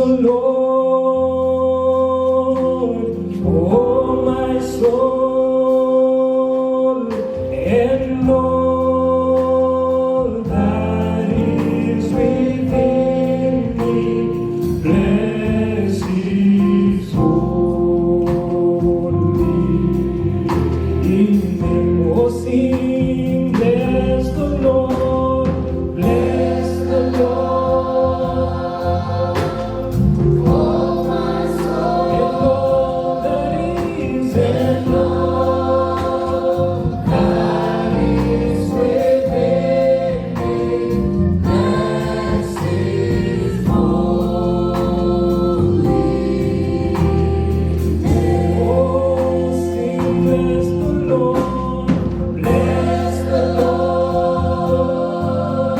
the Lord, oh my soul, and all that is within me. Bless His holy name. Oh, sing, bless the Lord, bless the Lord. Oh, my soul, and all that is, and all that is within me. Bless His holy name. Oh, sing, bless the Lord, bless the Lord.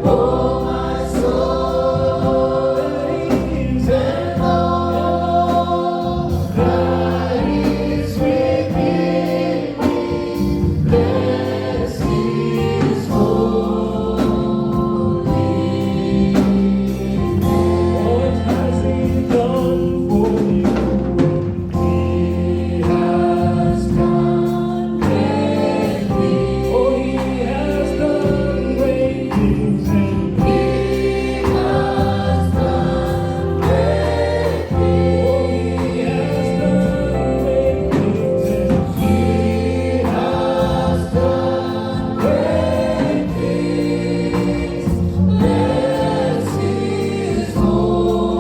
Oh, my soul, that is, and all that is within me. Bless His holy name. What has He done for you? He has done great things. Oh, He has done great things, and He has done great things. Oh, He has done great things, and He has done great things. Bless His holy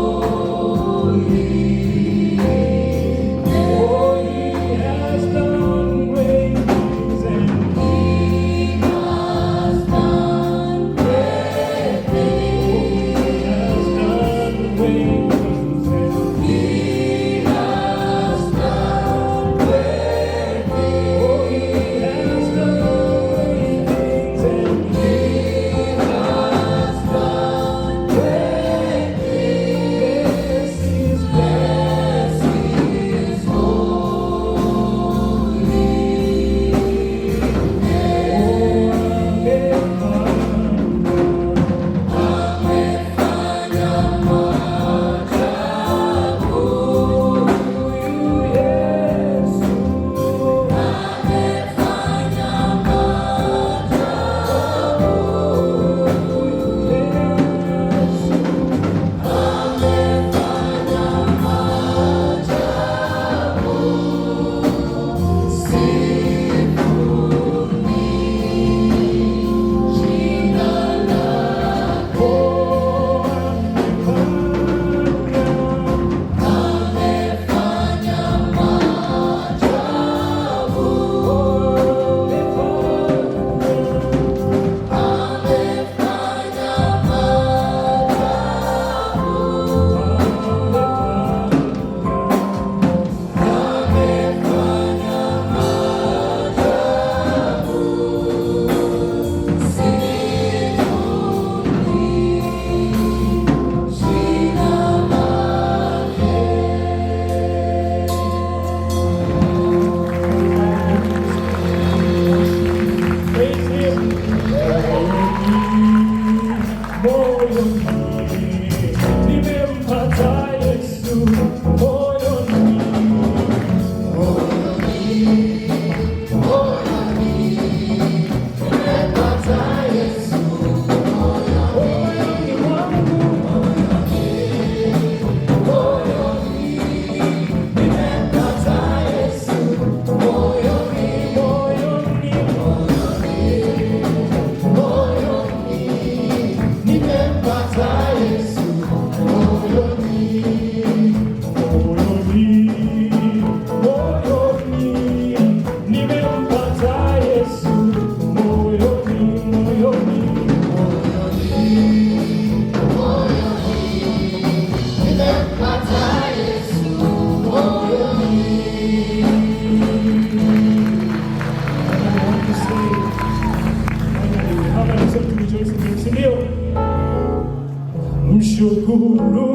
name. Oh, He has done great things, and He has done great things. He has done great things, and He has done great things. Oh, He has done great things, and He has done great things. Bless His holy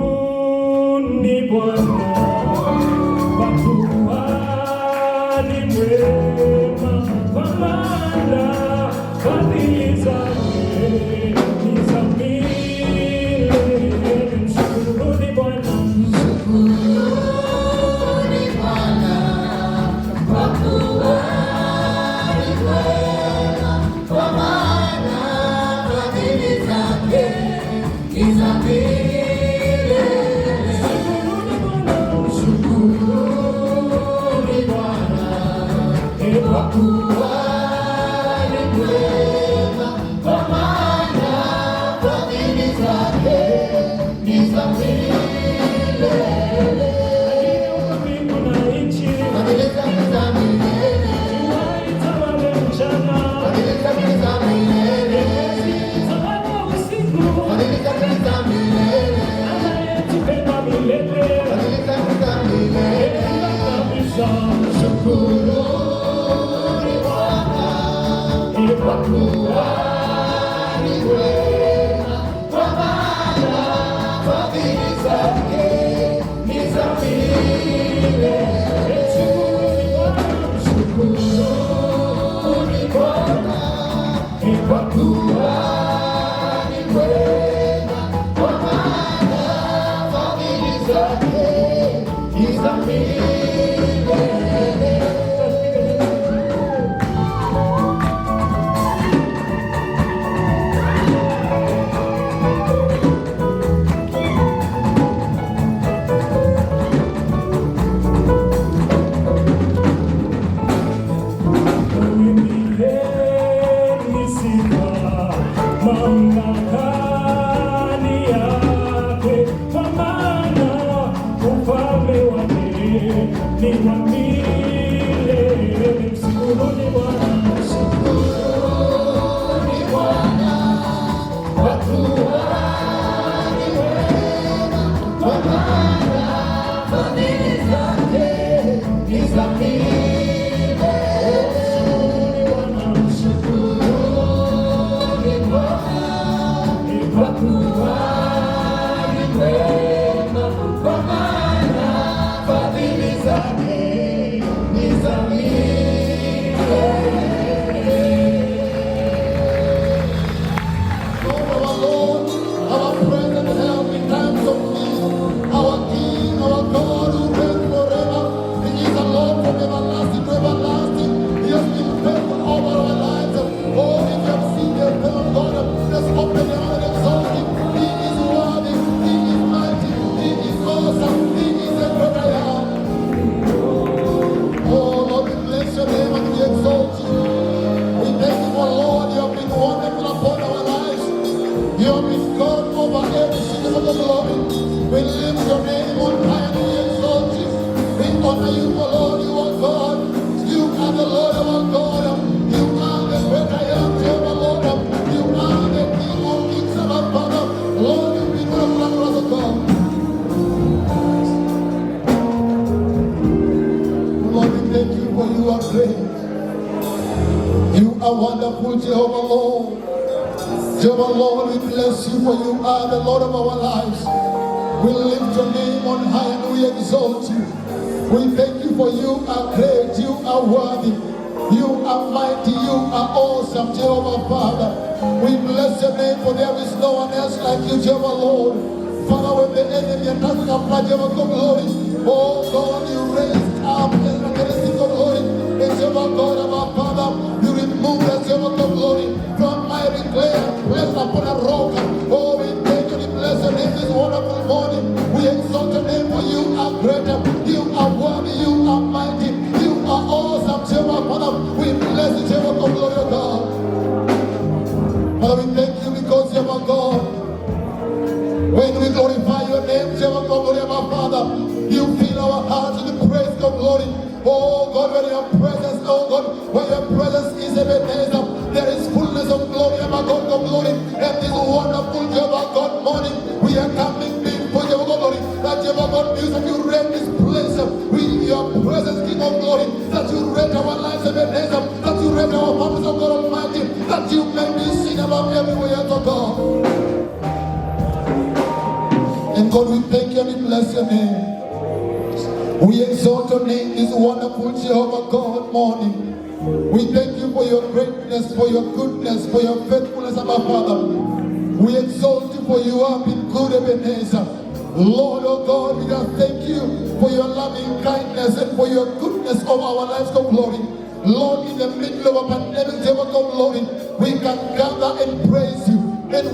Mshukuruni Bwana kwa kuwa ni mwema, kwa maana fadhili zake ni za milele. Mshukuruni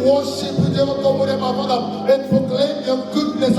worship you, Jehovah God, whatever, Father, and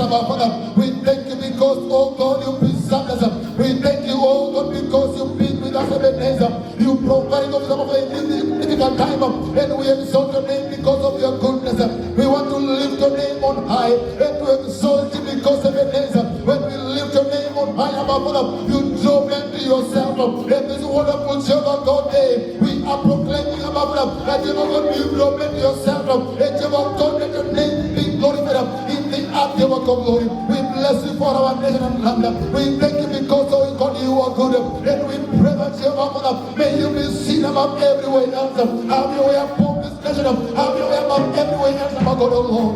Abba Father. We thank you because, oh God, you preserved us. We thank you, oh God, because you've been with us, Ebenezer. You provided us in this difficult time, and we exalt your name because of your goodness. We want to lift your name on high and to exalt you because of Ebenezer. When we lift your name on high, Abba Father, you draw men to yourself. In this wonderful Jehovah God day, we are proclaiming, Abba Father, that Jehovah God, you draw men to yourself. And Jehovah God, let your name be glorified in the earth, Jehovah God glory. We bless you for our nation and land. We thank you because, oh God, you are good. And we pray that Jehovah Father, may you be seen above everywhere else. Have your way upon this nation. Have your way above everywhere else, Abba God, oh Lord.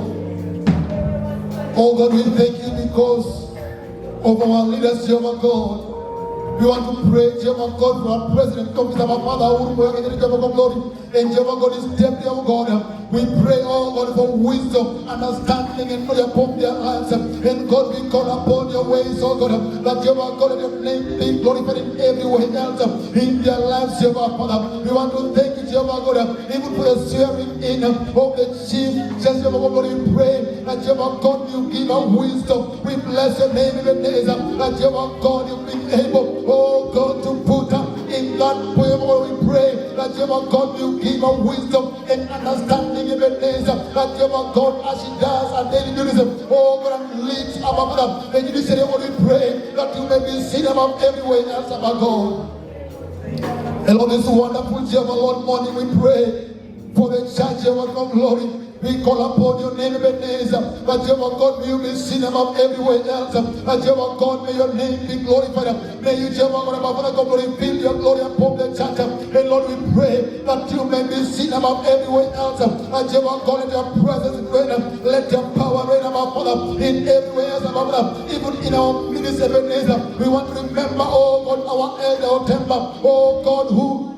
Oh God, we thank you because of our leaders, Jehovah God. We want to pray, Jehovah God, for our president, our Father, Jehovah God, glory, and Jehovah God is deputy, oh God. We pray, oh God, for wisdom, understanding, and knowledge upon their lives. And God, we call upon your ways, oh God, that Jehovah God, let your name be glorified in everywhere else in their lives, Jehovah Father. We want to thank you, Jehovah God, even for the swearing in of the chief. Just Jehovah God, we pray that Jehovah God, you give us wisdom. We bless your name, Ebenezer, that Jehovah God, you've been able, oh God, to put up in that way. We pray that Jehovah God, you give us wisdom and understanding, Ebenezer, that Jehovah God, as she does her daily duties, oh God, and leads above them. And you say, we pray that you may be seen above everywhere else, above God. And on this wonderful Jehovah Lord morning, we pray for the church, Jehovah God glory. We call upon your name, Ebenezer, that Jehovah God, may you be seen above everywhere else. That Jehovah God, may your name be glorified. May you, Jehovah God, above God, reveal your glory upon the church. And Lord, we pray that you may be seen above everywhere else. That Jehovah God, let your presence reign. Let your power reign above Father in everywhere else, above Father. Even in our ministry, Ebenezer, we want to remember, oh God, our elder Temper, oh God, who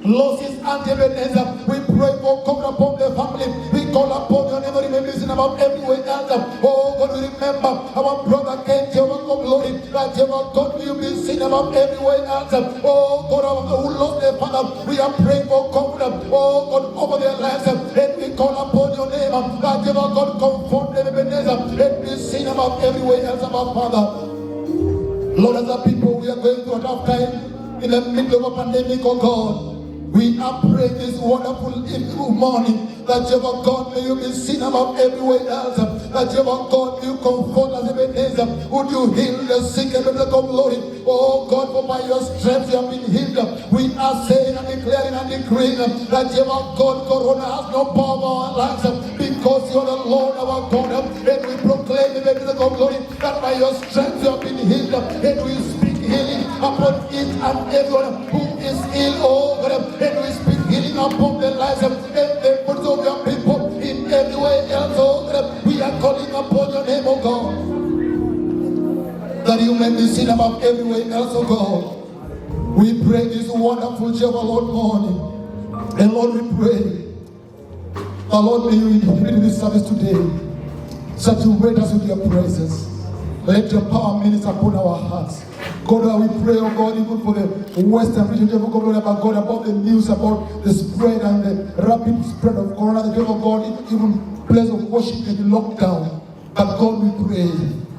lost his aunt Ebenezer. We pray for coming upon their family. We call upon your name, remembering about everywhere else. Oh God, we remember our brother Ken, Jehovah God glory, that Jehovah God will be seen about everywhere else. Oh God, who lost their father, we are praying for comfort, oh God, over their lives. And we call upon your name, that Jehovah God comfort them, Ebenezer, and be seen about everywhere else, about Father. Lord, as a people, we are going through a tough time in the middle of a pandemic, oh God. We are praying this wonderful morning that Jehovah God, may you be seen above everywhere else. That Jehovah God, may you comfort us, Ebenezer. Would you heal the sick, Ebenezer, glory? Oh God, for by your strength you have been healed. We are saying and declaring and decreeing that Jehovah God, Corona has no power over our lives because you are the Lord our God. And we proclaim, Ebenezer, glory, that by your strength you have been healed. And we speak healing upon each and everyone who is ill, oh God, and we speak healing upon the lives of the bodies of your people in every way else, oh God. We are calling upon your name, oh God, that you may be seen above everywhere else, oh God. We pray this wonderful Jehovah Lord morning, and Lord, we pray, the Lord, may you inhabit this service today, saturate us with your presence. Let your power minister upon our hearts. God, we pray, oh God, even for the Western region, God, about the news about the spread and the rapid spread of Corona, the God, even place of worship can be locked down. But God, we pray,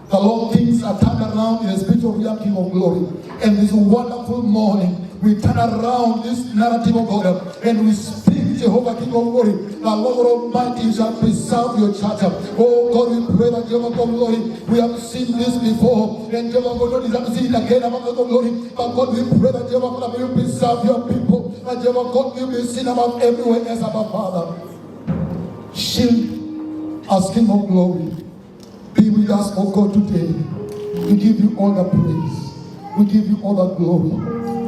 the Lord, things are turned around in the spiritual realm, King of glory. And this wonderful morning, we turn around this narrative of God, and we speak, Jehovah, King of glory, the Lord Almighty shall preserve your church. Oh God, we pray that Jehovah God glory, we have seen this before, and Jehovah God don't deserve to see it again, above God glory. But God, we pray that Jehovah God will preserve your people, that Jehovah God will be seen above everywhere else, above Father. Shield us, King of glory. Be with us, oh God, today. We give you all the praise. We give you all the glory.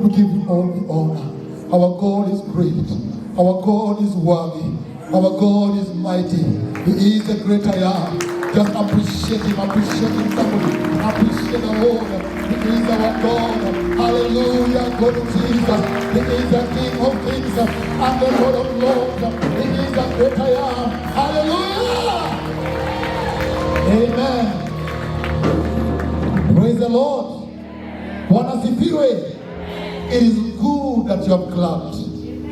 We give you all the honor. Our God is great. Our God is worthy. Our God is mighty. He is the great I am. Just appreciate him. Appreciate him, somebody. Appreciate the Lord. He is our God. Hallelujah. God is Jesus. He is the King of kings and the Lord of lords. He is the great I am. Hallelujah. Amen. Praise the Lord. Bwana sifiwe. It is good that you have clapped.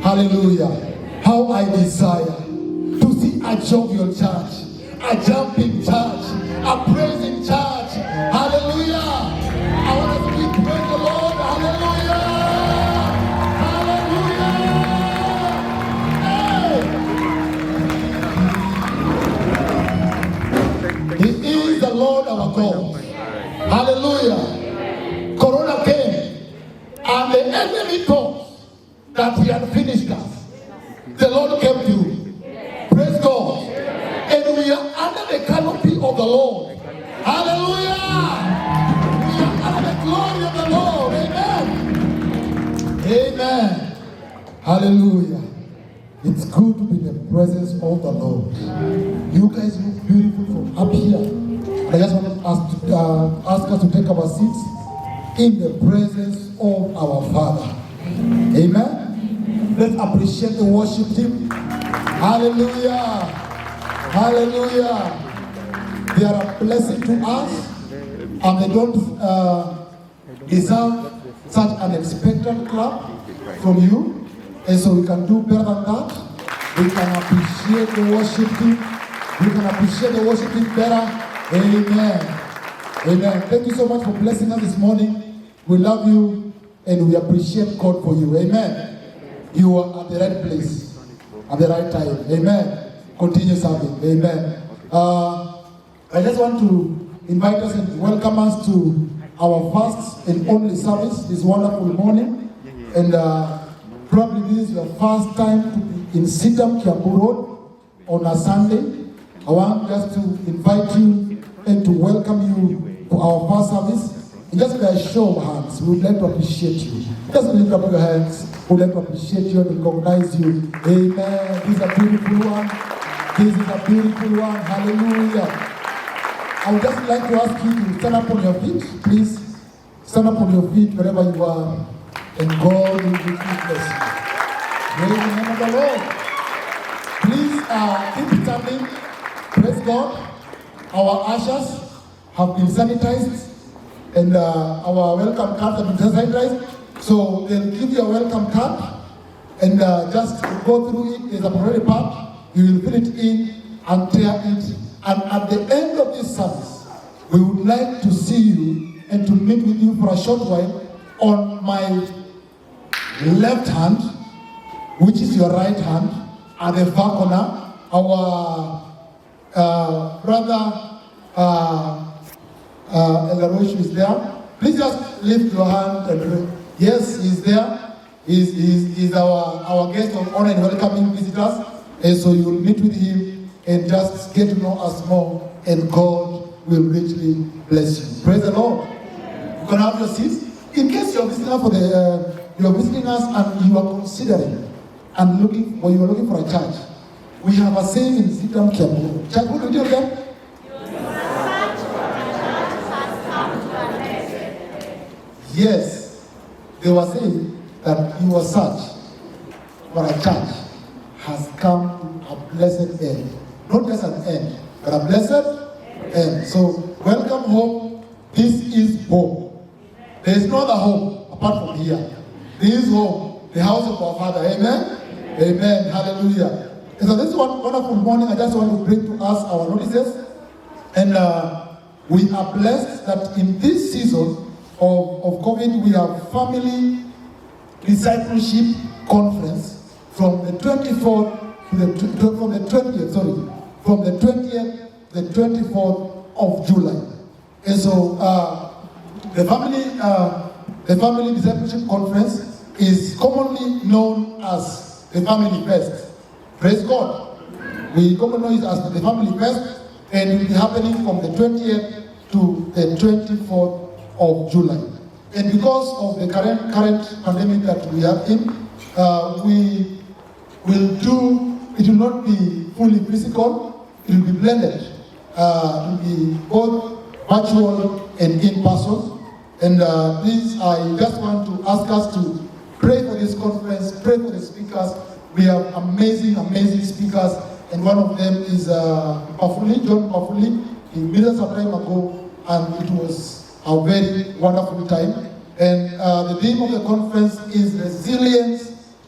Hallelujah. How I desire to see a jovial church, a jumping church, a praising church. our God. Hallelujah. Corona came and the enemy thought that he had finished us. The Lord came through. Praise God. And we are under the canopy of the Lord. Hallelujah. We are under the glory of the Lord. Amen. Amen. Hallelujah. It's good to be in the presence of the Lord. You guys look beautiful from up here. I just want to ask us to take our seats in the presence of our Father. Amen. Let's appreciate the worship team. Hallelujah. Hallelujah. They are a blessing to us, and they don't deserve such an expectant clap from you. And so we can do better than that. We can appreciate the worship team. We can appreciate the worship team better. Amen. Amen. Thank you so much for blessing us this morning. We love you and we appreciate God for you. Amen. You are at the right place at the right time. Amen. Continue serving. Amen. I just want to invite us and welcome us to our first and only service this wonderful morning. And probably this is your first time to be in Sitam, Kiambu Road on a Sunday. I want just to invite you and to welcome you to our first service. And just by a show of hands, we would like to appreciate you. Just lift up your hands. We would like to appreciate you and recognize you. Amen. This is a beautiful one. This is a beautiful one. Hallelujah. I would just like to ask you to stand up on your feet. Please stand up on your feet wherever you are. And God will give you blessing. Praise the name of the Lord. Please keep standing. Praise God. Our ushers have been sanitized. And our welcome cards have been sanitized. So they'll give you a welcome card. And just go through it. There's a priority part. You will fill it in and tear it. And at the end of this service, we would like to see you and to meet with you for a short while on my left hand, which is your right hand, at the far corner. Our brother Elarosh is there. Please just lift your hand and pray. Yes, he's there. He's our guest of honor and welcoming visitors. And so you will meet with him and just get to know us more, and God will richly bless you. Praise the Lord. You can have your seats. In case you're visiting us you're visiting us and you are considering and looking, or you are looking for a church, we have a saying in Sitam Kiambu. Church, what do you do again? Yes, they were saying that your search for a church has come to a blessed end. Not just an end, but a blessed end. So, welcome home. This is home. There is no other home apart from here. This is home, the house of our Father. Amen? Amen. Hallelujah. And so this one wonderful morning, I just want to bring to us our notices. And we are blessed that in this season of COVID, we have family discipleship conference from the 24th to the 20th, the 24th of July. And so the family discipleship conference is commonly known as the Family Fest. Praise God. We commonly know it as the Family Fest, and it will be happening from the 20th to the 24th of July. And because of the current pandemic that we are in, we will do, it will not be fully physical, it will be blended. It will be both virtual and in person. And please, I just want to ask us to pray for this conference, pray for the speakers. We have amazing speakers, and one of them is John Pafuli. He met us some time ago, and it was a very wonderful time. And the theme of the conference is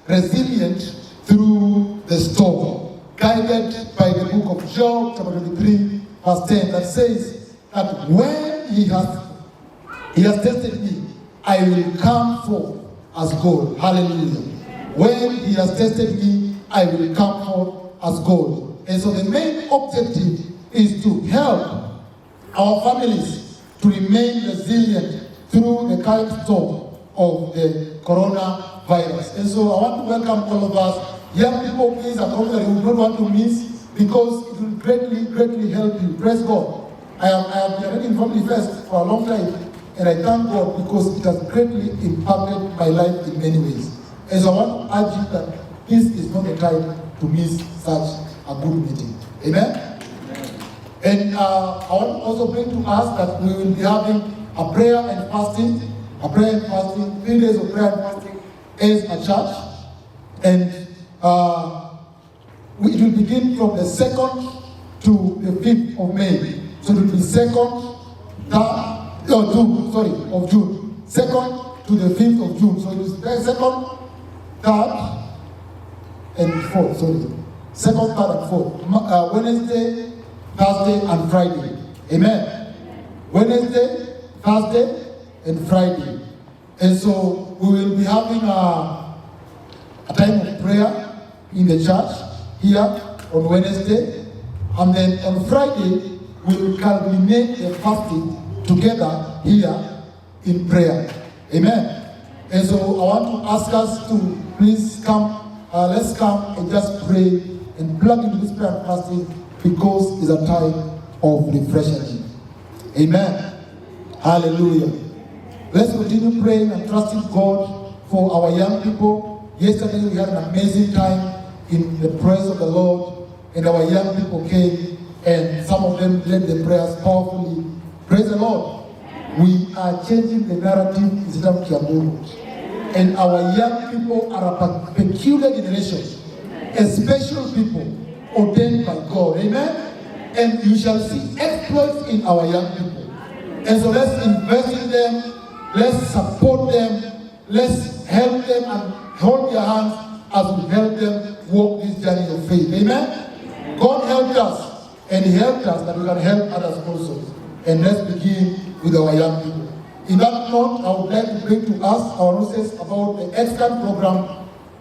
resilient through the storm, guided by the book of Job, chapter 23, verse 10, that says that when he has tested me, I will come forth as gold. Hallelujah. When he has tested me, I will come forth as gold. And so the main objective is to help our families to remain resilient through the current storm of the coronavirus. And so I want to welcome all of us. Young people, please, at home that you don't want to miss, because it will greatly help you. Praise God. I have been reading Family First for a long time, and I thank God because it has greatly impacted my life in many ways. And so I want to urge you that this is not the time to miss such a good meeting. Amen? And I want to also bring to us that we will be having a prayer and fasting, 3 days of prayer and fasting as a church. And it will begin from the 2nd to the 5th of May. So it will be 2nd, 3rd, of June. 2nd to the 5th of June. So it is 2nd, 3rd, and 4th. 2nd, 3rd, and 4th. Wednesday, Thursday, and Friday. Amen. Wednesday, Thursday, and Friday. And so we will be having a time of prayer in the church here on Wednesday. And then on Friday, we will culminate the fasting together here in prayer. Amen. And so I want to ask us to please come. Let's come and just pray and plug into this prayer and fasting, because it's a time of refreshing. Amen. Hallelujah. Let's continue praying and trusting God for our young people. Yesterday we had an amazing time in the presence of the Lord, and our young people came, and some of them led the prayers powerfully. Praise the Lord. We are changing the narrative in Sitam Kiambu. And our young people are a peculiar generation, a special people ordained by God. Amen? And you shall see exploits in our young people. And so let's invest in them, let's support them, let's help them and hold their hands as we help them walk this journey of faith. Amen? God helped us, and He helped us that we can help others also. And let's begin with our young people. In that note, I would like to bring to us our notices about the Excan program.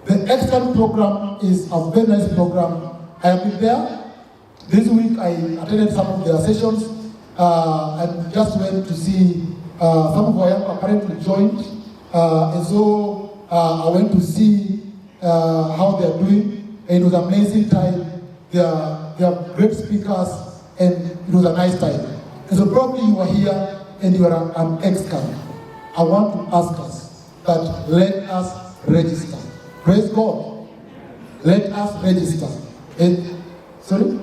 The Excan program is a very nice program. I have been there. This week I attended some of their sessions and just went to see some of our young apparently joined. And so I went to see how they are doing. And it was an amazing time. They are great speakers, and it was a nice time. And so probably you are here and you are an Excan. I want to ask us that let us register. Praise God. Let us register. And sorry?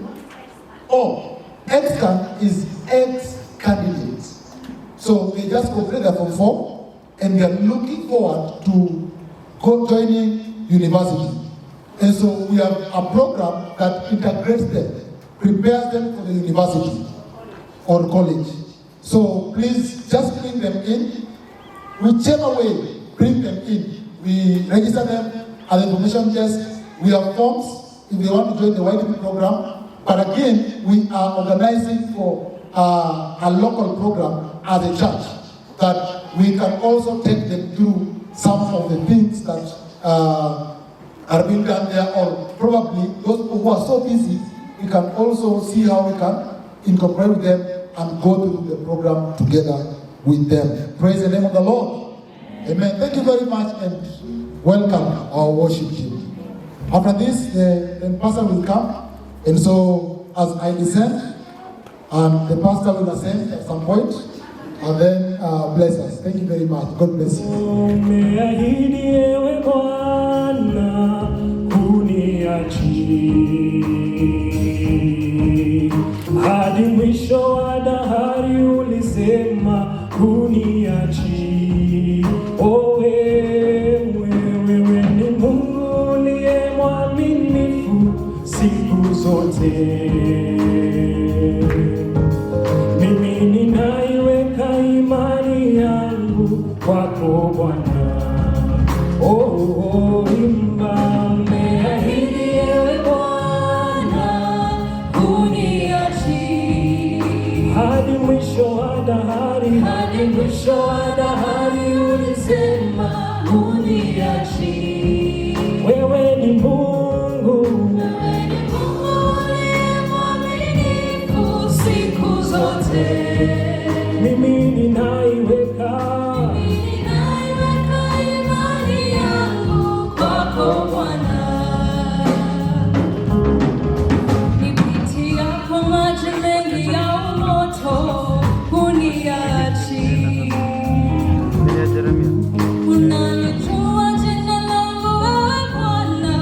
Oh, Excan is ex-candidates. So they just completed their Form 4 and they are looking forward to joining university. And so we have a program that integrates them, prepares them for the university or college. So please just bring them in. Whichever way, bring them in. We register them at the information desk. We have forms if they want to join the YDP program. But again, we are organizing for a local program as a church, that we can also take them through some of the things that are being done there, or probably those who are so busy, we can also see how we can incorporate with them and go through the program together with them. Praise the name of the Lord. Amen. Thank you very much and welcome our worship team. After this, the pastor will come, and so as I descend, and the pastor will ascend at some point, and then bless us. Thank you very much. God bless you. Umeahidi ewe Bwana kuniachia hadi mwisho wa dahari, ulisema kuniachia. Oh, wewe ni Mungu uliye mwaminifu siku zote. Mimi ninaiweka imani yangu kwako Bwana. Oh, imba. Umeahidi ewe Bwana kuniachia Hadi mwisho wa dahari, hadi mwisho wa dahari, ulisema uniachie. wewe ni Mungu Wewe ni Mungu uliye mwaminifu siku zote. zote. Mimi ninaiweka imani yangu kwako Bwana. Nipitiapo maji mengi ya moto, huniachi. Unalijua jina langu wewe Bwana,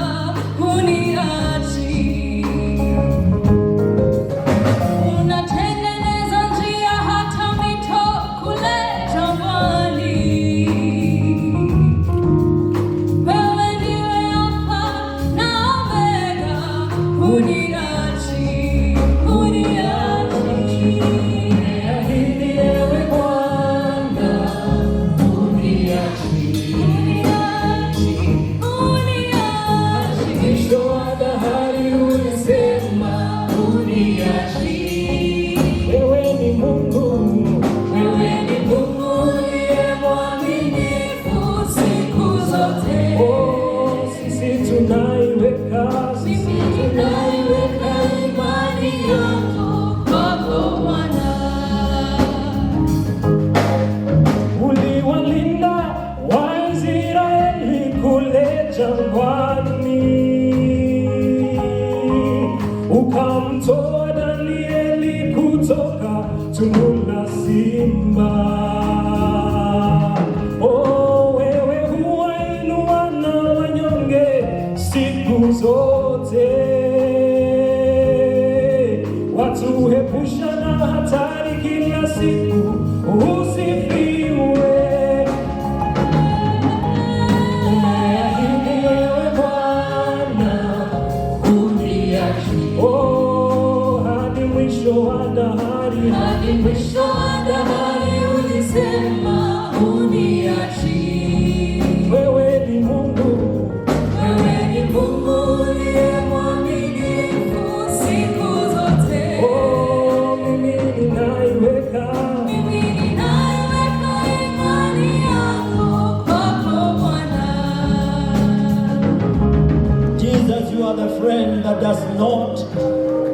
huniachi. Unatengeneza njia hata mito kule jangwani. Wewe ndiwe Alfa na Omega, huniachi, huniachi. ahidi ewe Bwana, Huniachi, huniachi. mwisho wa dahari ulisema, Huniachi. wewe ni Mungu, Wewe ni Mungu uliye mwaminifu siku zote. oh, sisi tunaiweka Mimi ninaiweka imani yangu kwako Bwana. uliwalinda Waisraeli kule jangwani, ukamtoa Danieli kutoka tundu la simba. Oh, wewe huwainua na wanyonge siku zote, watuepusha na hatari kila siku. Usifiwe. Umeahidi wewe Bwana, Huniachi. oh, hadi mwisho wa dahari. Hadi mwisho wa dahari ulisema, huniachi. Wewe ni Mungu, Wewe ni Mungu uliye mwaminifu siku zote. oh, mimi ninaiweka Mimi ninaiweka imani yangu kwako Bwana. Jesus, you are the friend that does not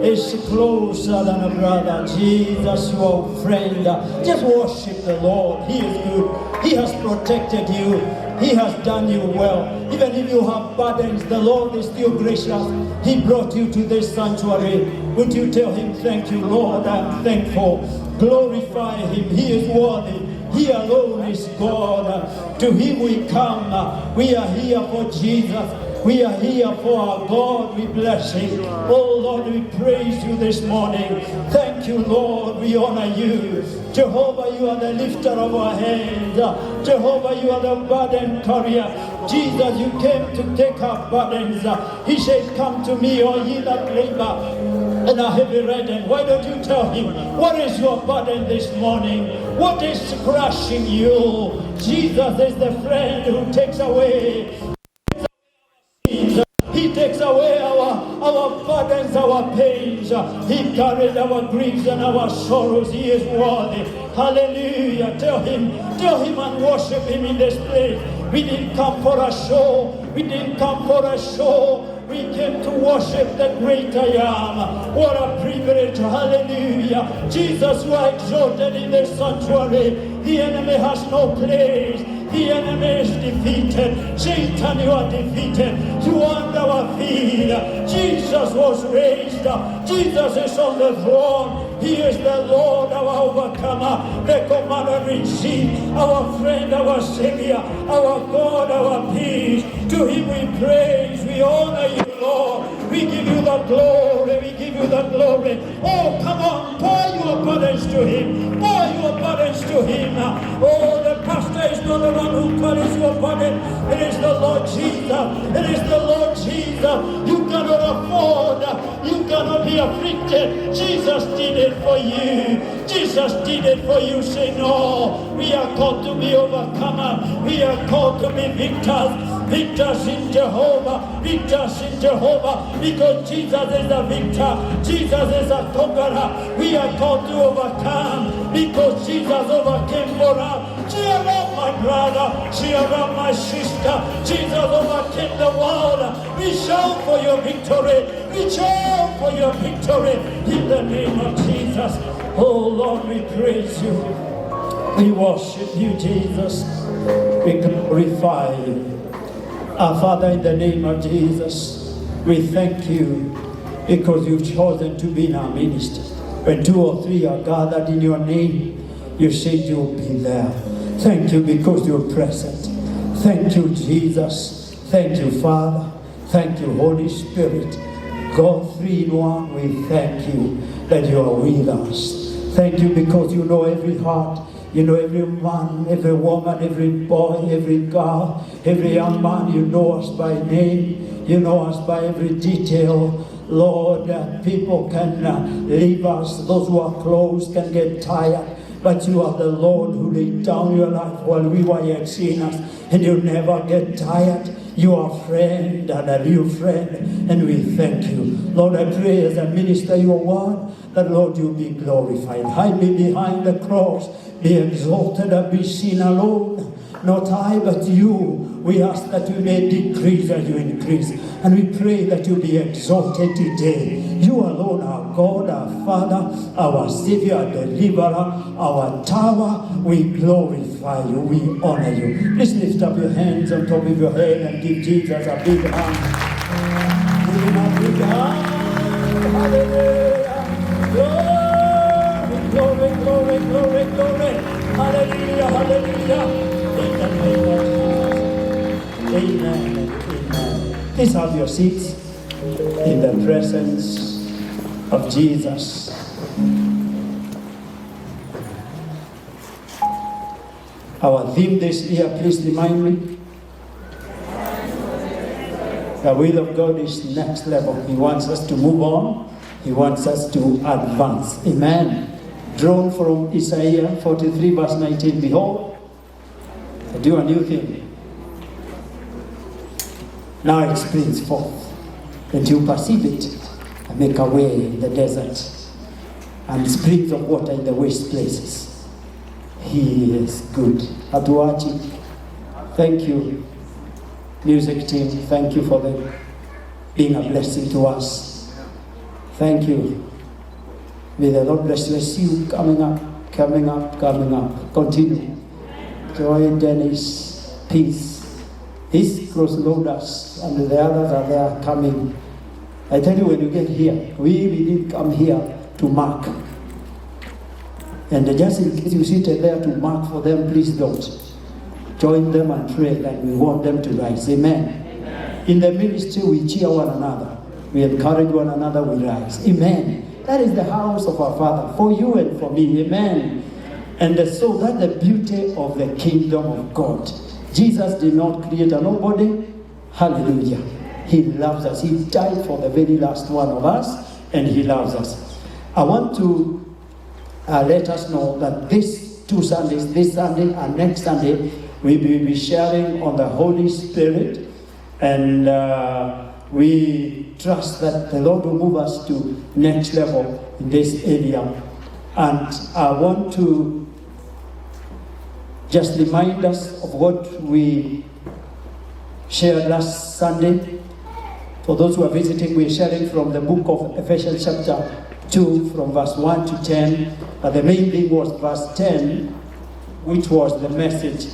is closer than a brother. Jesus, you are a friend. Just worship the Lord. He is good. He has protected you. He has done you well. Even if you have burdens, the Lord is still gracious. He brought you to this sanctuary. Would you tell him, thank you, Lord, I'm thankful. Glorify him. He is worthy. He alone is God. To him we come. We are here for Jesus. We are here for our God. We bless him. Oh Lord, we praise you this morning. Thank you, Lord. We honor you. Jehovah, you are the lifter of our hands. Jehovah, you are the burden carrier. Jesus, you came to take our burdens. He said, come to me, all ye that labor and are heavy laden. Why don't you tell him, what is your burden this morning? What is crushing you? Jesus is the friend who takes away. He takes away our burdens, our pains. He carried our griefs and our sorrows. He is worthy. Hallelujah. Tell him and worship him in this place. We didn't come for a show. We didn't come for a show. We came to worship the great I am. What a privilege. Hallelujah. Jesus, you are exalted in this sanctuary. The enemy has no place. The enemy is defeated. Satan, you are defeated. You are under our feet. Jesus was raised. Jesus is on the throne. He is the Lord, our overcomer, the commander in chief, our friend, our savior, our God, our peace. To him we praise, we honor you, Lord. We give you the glory, we give you the glory. Oh, come on, pour your burdens to him. Pour your burdens to him. Oh, the pastor is not the one who carries your burden. It is the Lord Jesus. It is the Lord Jesus. You cannot afford. You cannot be afflicted. Jesus did it for you. Jesus did it for you. Say no. We are called to be overcomer. We are called to be victors. Victors in Jehovah. Victors in Jehovah. Because Jesus is a victor. Jesus is a conqueror. We are called to overcome. Because Jesus overcame for us. Cheer up, my brother. Cheer up, my sister. Jesus overcame the world. We shout for your victory. We shout for your victory. In the name of Jesus. Oh Lord, we praise you. We worship you, Jesus. We glorify you. Our Father, in the name of Jesus, we thank you because you've chosen to be in our midst. When 2 or 3 are gathered in your name, you said you'll be there. Thank you because you're present. Thank you, Jesus. Thank you, Father. Thank you, Holy Spirit. God 3 in 1, we thank you that you are with us. Thank you because you know every heart. You know every man, every woman, every boy, every girl, every young man. You know us by name. You know us by every detail. Lord, people can leave us. Those who are close can get tired. But you are the Lord who laid down your life while we were yet sinners. And you never get tired. You are a friend and a new friend. And we thank you. Lord, I pray as I minister your word, that Lord, you be glorified. Hide me behind the cross. Be exalted and be seen alone. Not I, but you. We ask that you may decrease as you increase. And we pray that you be exalted today. You alone, our God, our Father, our Savior, our Deliverer, our Tower. We glorify you. We honor you. Please lift up your hands on top of your head and give Jesus a big hand. Give him a big hand. Hallelujah. Glory, glory, glory, glory. Hallelujah, hallelujah. In the name of Jesus. Amen and amen. Please have your seats in the presence of Jesus. Our theme this year, please remind me. The will of God is next level. He wants us to move on. He wants us to advance. Amen. Drawn from Isaiah 43 verse 19. Behold, I do a new thing. Now it springs forth. And you perceive it. I make a way in the desert. And springs of water in the waste places. He is good. Atuachi. Thank you. Music team, thank you for being a blessing to us. Thank you. May the Lord bless you. I see you coming up, coming up, coming up. Continue. Joy, Dennis, peace. These cross-loaders and the others are there coming. I tell you, when you get here, we didn't come here to mark. And just in case you sit there to mark for them, please don't. Join them and pray that we want them to rise. Amen. Amen. In the ministry, we cheer one another. We encourage one another, we rise. Amen. That is the house of our Father, for you and for me. Amen. And so that's the beauty of the kingdom of God. Jesus did not create a nobody. Hallelujah. He loves us. He died for the very last one of us, and he loves us. I want to let us know that these 2 Sundays, this Sunday and next Sunday, we will be sharing on the Holy Spirit, and we trust that the Lord will move us to next level in this area. And I want to just remind us of what we shared last Sunday. For those who are visiting, we are sharing from the book of Ephesians chapter 2 from verse 1 to 10. But the main thing was verse 10, which was the message,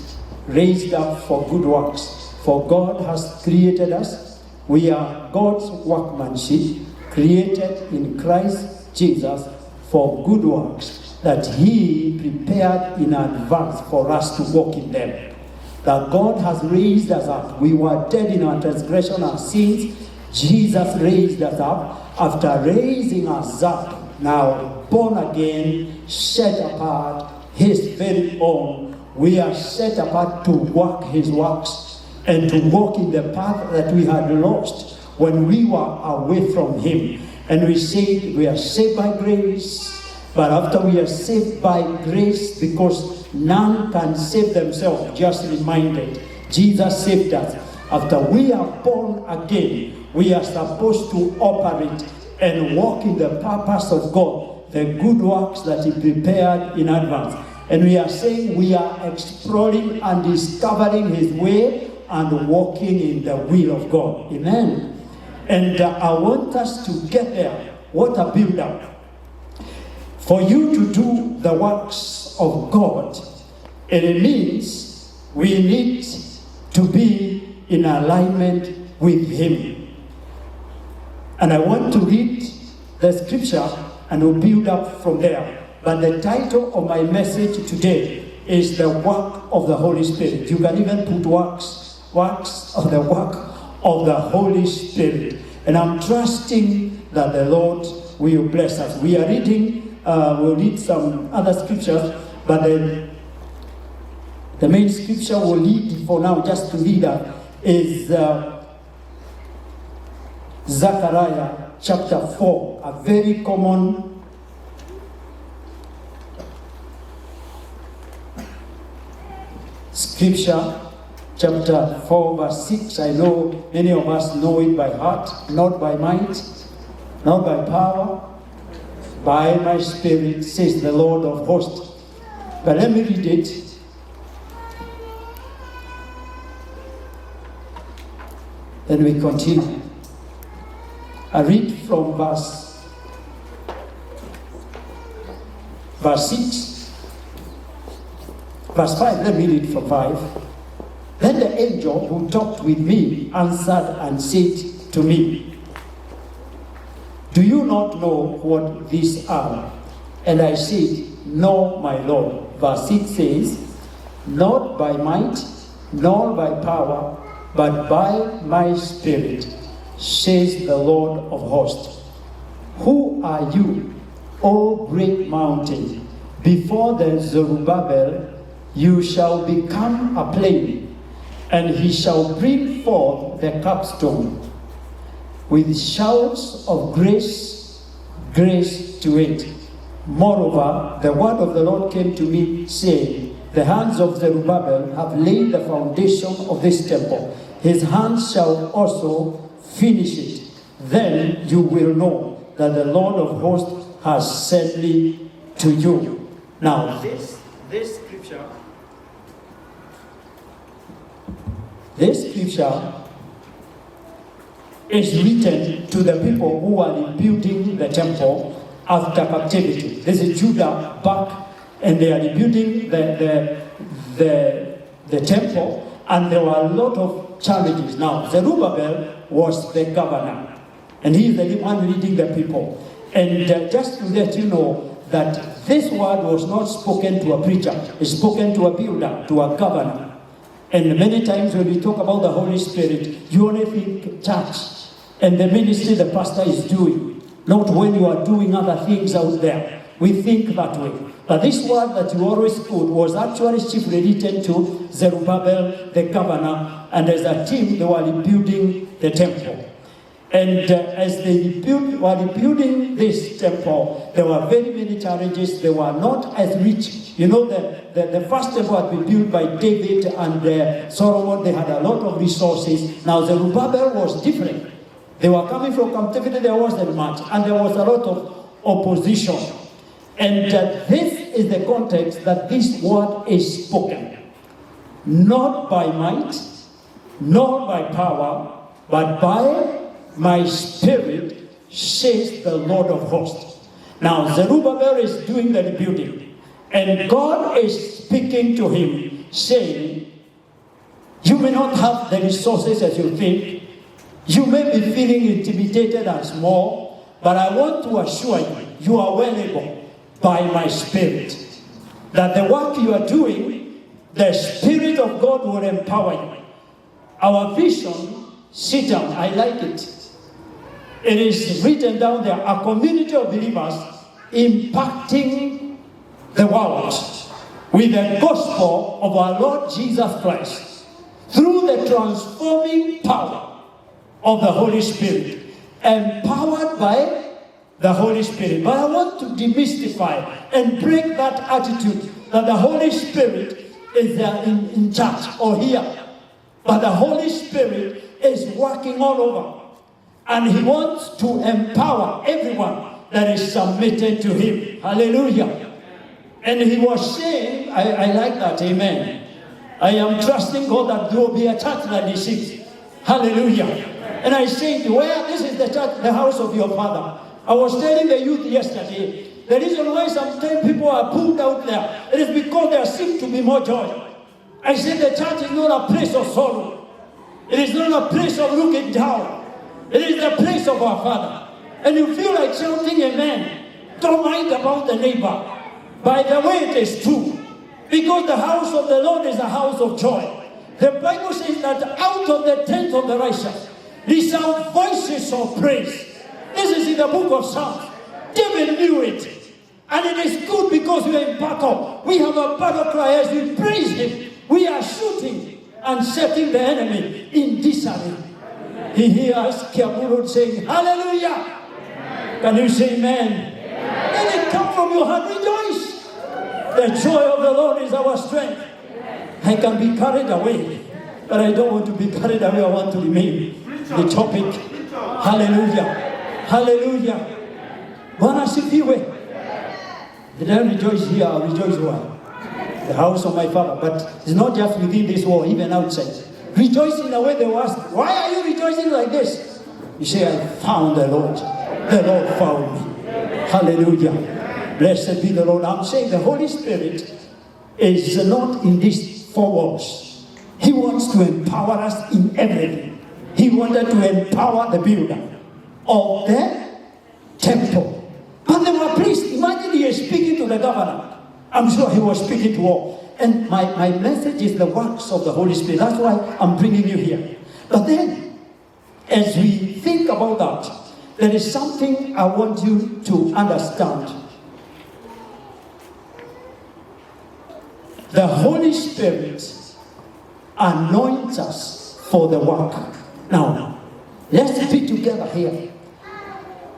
raised up for good works. For God has created us. We are God's workmanship, created in Christ Jesus for good works, that he prepared in advance for us to walk in them. That God has raised us up. We were dead in our transgression and sins. Jesus raised us up. After raising us up, now born again, set apart, his very own, we are set apart to work his works and to walk in the path that we had lost when we were away from him. And we said we are saved by grace, but after we are saved by grace, because none can save themselves, just reminded, Jesus saved us. After we are born again, we are supposed to operate and walk in the purpose of God, the good works that he prepared in advance. And we are saying we are exploring and discovering his way and walking in the will of God. Amen. And I want us to get there. What a build-up. For you to do the works of God, it means we need to be in alignment with Him. And I want to read the scripture and we'll build up from there. But the title of my message today is the work of the Holy Spirit. You can even put works of the work of the Holy Spirit. And I'm trusting that the Lord will bless us. We are reading, we'll read some other scriptures, but the main scripture we'll read for now, just to read that, is Zechariah chapter 4, a very common scripture, chapter 4, verse 6. I know many of us know it by heart, not by might, not by power, by my spirit, says the Lord of hosts. But let me read it. Then we continue. I read from verse 6. Verse 5, let me read from 5. Then the angel who talked with me answered and said to me, do you not know what these are? And I said, no, my Lord. Verse 6 says, not by might, nor by power, but by my spirit, says the Lord of hosts. Who are you, O great mountain? Before the Zerubbabel, you shall become a plain, and he shall bring forth the capstone with shouts of grace, grace to it. Moreover, the word of the Lord came to me, saying, the hands of Zerubbabel have laid the foundation of this temple. His hands shall also finish it. Then you will know that the Lord of hosts has sent me to you. Now, this scripture is written to the people who are rebuilding the temple after captivity. This is Judah back, and they are rebuilding the temple, and there were a lot of challenges. Now, Zerubbabel was the governor, and he is the one leading the people. And just to let you know that this word was not spoken to a preacher, it's spoken to a builder, to a governor. And many times when we talk about the Holy Spirit, you only think church and the ministry the pastor is doing, not when you are doing other things out there. We think that way. But this word that you always put was actually chiefly written to Zerubbabel, the governor, and as a team, they were rebuilding the temple. And as they were rebuilding this temple, there were very many challenges. They were not as rich. You know, the first temple had been built by David and Solomon. They had a lot of resources. Now, Zerubbabel was different. They were coming from captivity. There wasn't much. And there was a lot of opposition. And this is the context that this word is spoken. Not by might, nor by power, but by my spirit, says the Lord of hosts. Now, Zerubbabel is doing the rebuilding, and God is speaking to him, saying, you may not have the resources as you think. You may be feeling intimidated and small, but I want to assure you, you are well able by my spirit. That the work you are doing, the Spirit of God will empower you. Our vision, sit down, I like it. It is written down there, a community of believers impacting the world with the gospel of our Lord Jesus Christ through the transforming power of the Holy Spirit, empowered by the Holy Spirit. But I want to demystify and break that attitude that the Holy Spirit is in charge or here. But the Holy Spirit is working all over. And he wants to empower everyone that is submitted to him. Hallelujah. And he was saying, I like that, amen. I am trusting God that there will be a church that is sick. Hallelujah. And I said, where this is the church, the house of your father. I was telling the youth yesterday The reason why sometimes people are pulled out there, it is because there seems to be more joy. I said the church is not a place of sorrow. It is not a place of looking down. It is the place of our Father. And you feel like shouting amen. Don't mind about the neighbor. By the way, it is true. Because the house of the Lord is a house of joy. The Bible says that out of the tent of the righteous, resound voices of praise. This is in the book of Psalms. David knew it. And it is good because we are in battle. We have a battle cry as we praise him. We are shooting and setting the enemy in disarray. He hears Kiamurud saying, hallelujah. Can you say amen? Let it come from your heart. Rejoice. The joy of the Lord is our strength. I can be carried away, but I don't want to be carried away. I want to remain the topic. Hallelujah. Hallelujah. Bwana sifiwe. Did I rejoice here? I rejoice where? The house of my Father. But it's not just within this wall, even outside. Rejoice in the way they were asked, why are you rejoicing like this? You say, I found the Lord. The Lord found me. Hallelujah. Blessed be the Lord. I'm saying the Holy Spirit is not in these four walls. He wants to empower us in everything. He wanted to empower the builder of the temple. But there were priests. Imagine he is speaking to the governor. I'm sure he was speaking to all. And my message is the works of the Holy Spirit. That's why I'm bringing you here. But then, as we think about that, there is something I want you to understand. The Holy Spirit anoints us for the work. Now, let's be together here.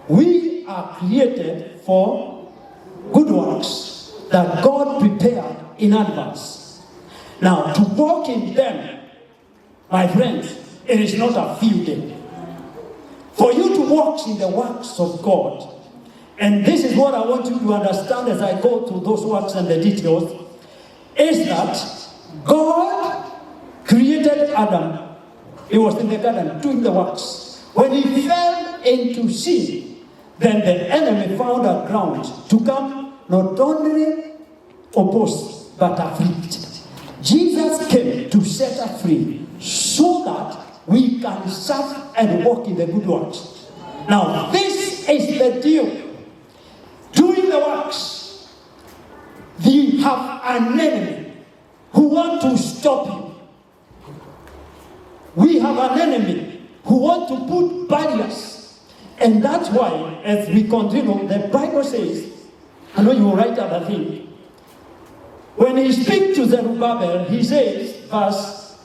We are created for good works that God prepared in advance. Now, to walk in them, my friends, it is not a field day. For you to walk in the works of God, and this is what I want you to understand as I go through those works and the details, is that God created Adam. He was in the garden doing the works. When he fell into sin, then the enemy found a ground to come not only oppose, but afflict. Jesus came to set us free so that we can serve and walk in the good works. Now, this is the deal. Doing the works, we have an enemy who wants to stop you. We have an enemy who wants to put barriers. And that's why, as we continue, the Bible says, I know you will write other thing. When he speaks to Zerubbabel, he says, verse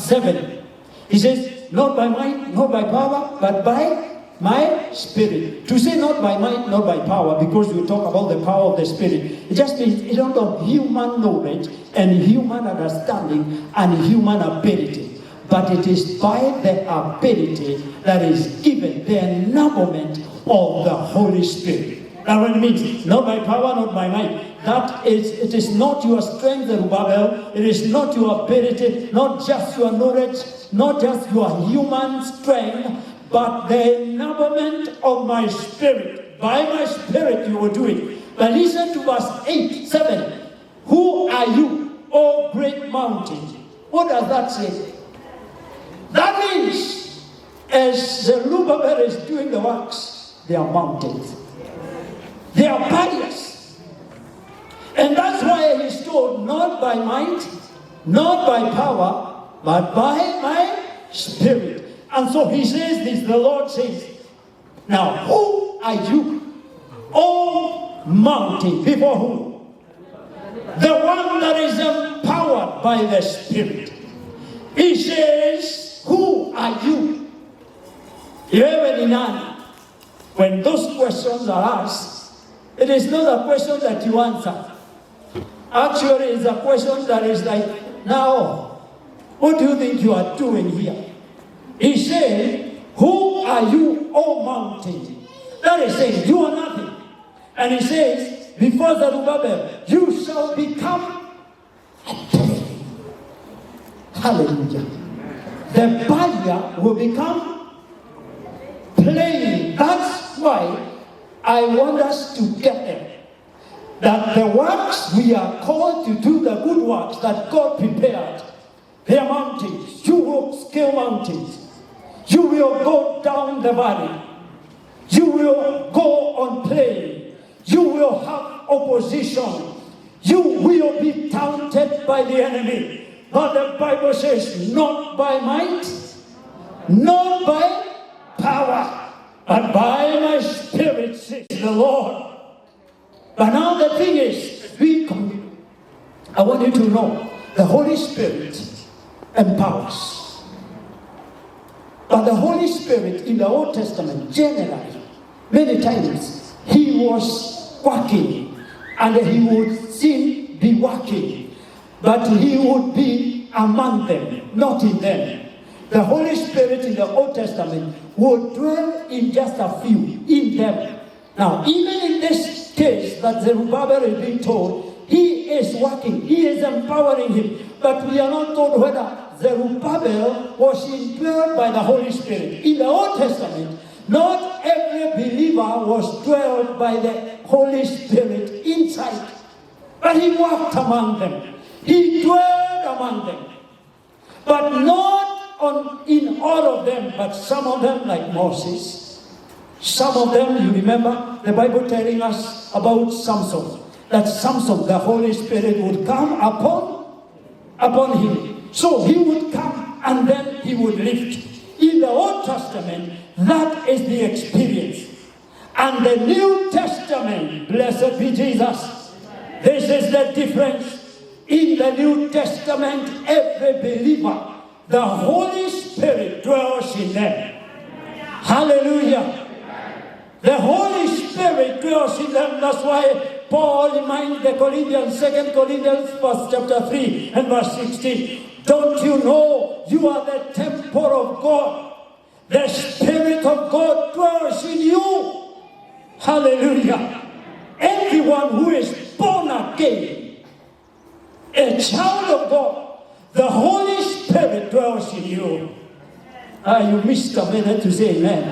7, he says, not by might, not by power, but by my spirit. To say not by might, not by power, because we talk about the power of the spirit, it just means a lot of human knowledge and human understanding and human ability. But it is by the ability that is given, the enablement of the Holy Spirit. Now what it means, not by power, not by might. That is, it is not your strength, Zerubbabel. It is not your ability, not just your knowledge, not just your human strength, but the enablement of my spirit. By my spirit you will do it. But listen to verse 7. Who are you, O great mountain? What does that say? That means, as Zerubbabel is doing the works, they are mountains. They are barriers. And that's why he's told, not by might, not by power, but by my spirit. And so he says this, the Lord says, now who are you, O mountain, before whom? The one that is empowered by the Spirit. He says, who are you? When those questions are asked, it is not a question that you answer. Actually, it's a question that is like, now, what do you think you are doing here? He said, who are you, O mountain? That is saying, you are nothing. And he says, before Zerubbabel, you shall become a plain. Hallelujah. The barrier will become plain. That's why I want us to get there. That the works we are called to do, the good works that God prepared, they are mountains. You will scale mountains. You will go down the valley. You will go on plain. You will have opposition. You will be taunted by the enemy. But the Bible says, not by might, not by power, but by my spirit, says the Lord. But now the thing is, I want you to know, the Holy Spirit empowers. But the Holy Spirit in the Old Testament, generally, many times, he was working, and he would still be working, but he would be among them, not in them. The Holy Spirit in the Old Testament would dwell in just a few, in them. Now, even in this case that Zerubbabel is being told, he is working, he is empowering him, but we are not told whether Zerubbabel was indwelled by the Holy Spirit. In the Old Testament, not every believer was dwelled by the Holy Spirit inside, but he walked among them. He dwelled among them, but not in all of them, but some of them, like Moses. Some of them, you remember the Bible telling us about Samson, that Samson, the Holy Spirit would come upon him. So he would come and then he would lift. In the Old Testament, that is the experience. And the New Testament, blessed be Jesus, this is the difference. In the New Testament, every believer, the Holy Spirit dwells in them. Hallelujah. The Holy Spirit dwells in them. That's why Paul reminded the Corinthians, 2 Corinthians chapter 3 and verse 16. Don't you know you are the temple of God? The Spirit of God dwells in you. Hallelujah. Everyone who is born again, a child of God, the Holy Spirit dwells in you. You missed a minute to say amen.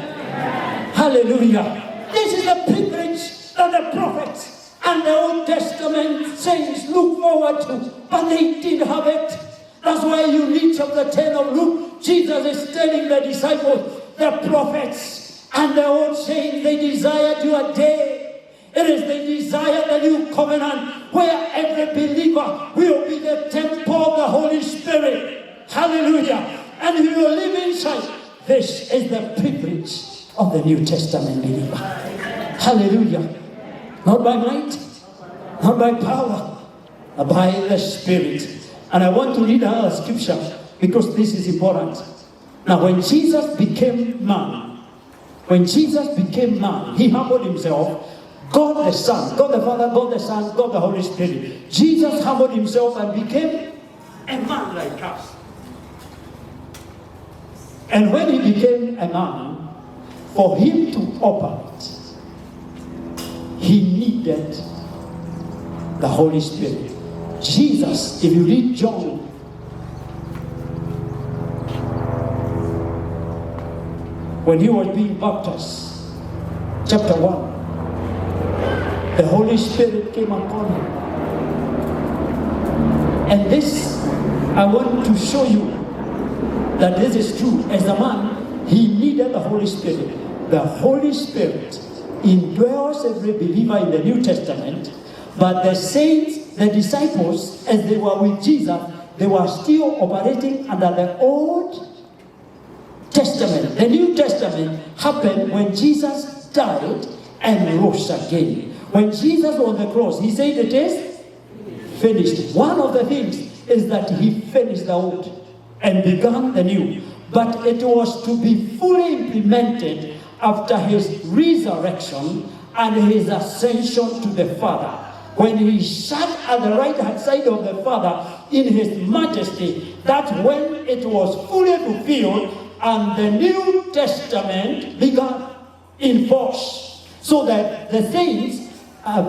Hallelujah. This is the privilege that the prophets and the Old Testament saints look forward to, but they didn't have it. That's why you read chapter 10 of Luke. Jesus is telling the disciples, the prophets and the old saints, they desired your day. It is the desire of the new covenant where every believer will be the temple of the Holy Spirit. Hallelujah. And he will live inside. This is the privilege of the New Testament believer. Hallelujah. Not by might, not by power, but by the Spirit. And I want to read another scripture because this is important. Now, when Jesus became man, he humbled himself. God the Son, God the Father, God the Son, God the Holy Spirit. Jesus humbled himself and became a man like us. And when he became a man, for him to operate, he needed the Holy Spirit. Jesus, if you read John, when he was being baptized, chapter 1, the Holy Spirit came upon him. And this, I want to show you that this is true. As a man, he needed the Holy Spirit. The Holy Spirit indwells every believer in the New Testament, but the saints, the disciples, as they were with Jesus, they were still operating under the Old Testament. The New Testament happened when Jesus died and rose again. When Jesus was on the cross, he said it is finished. One of the things is that he finished the old and began the new. But it was to be fully implemented after his resurrection and his ascension to the Father. When he sat at the right hand side of the Father in his majesty, that's when it was fully fulfilled and the New Testament began in force. So that the saints,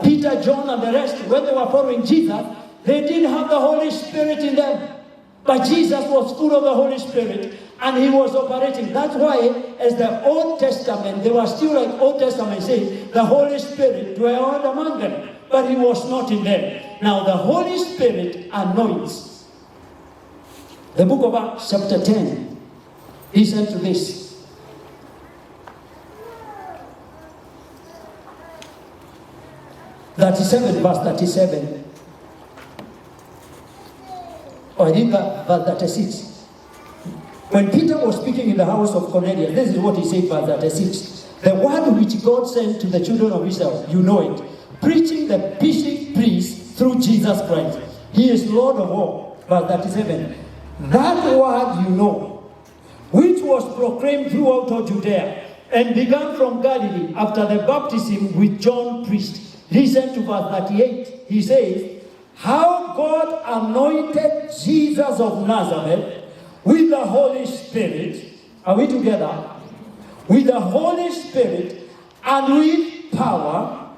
Peter, John, and the rest, when they were following Jesus, they didn't have the Holy Spirit in them. But Jesus was full of the Holy Spirit. And he was operating. That's why, as the Old Testament, they were still like Old Testament saying, the Holy Spirit dwelled among them, but he was not in them. Now the Holy Spirit anoints. The book of Acts chapter 10. Listen to this. Verse 37. Or I think verse 36. When Peter was speaking in the house of Cornelius, this is what he said, verse 36. The word which God sent to the children of Israel, you know it, preaching the peace through Jesus Christ. He is Lord of all. Verse 37. That word you know, which was proclaimed throughout all Judea, and began from Galilee after the baptism with John preached. Listen to verse 38. He says, how God anointed Jesus of Nazareth with the Holy Spirit. Are we together? With the Holy Spirit and with power,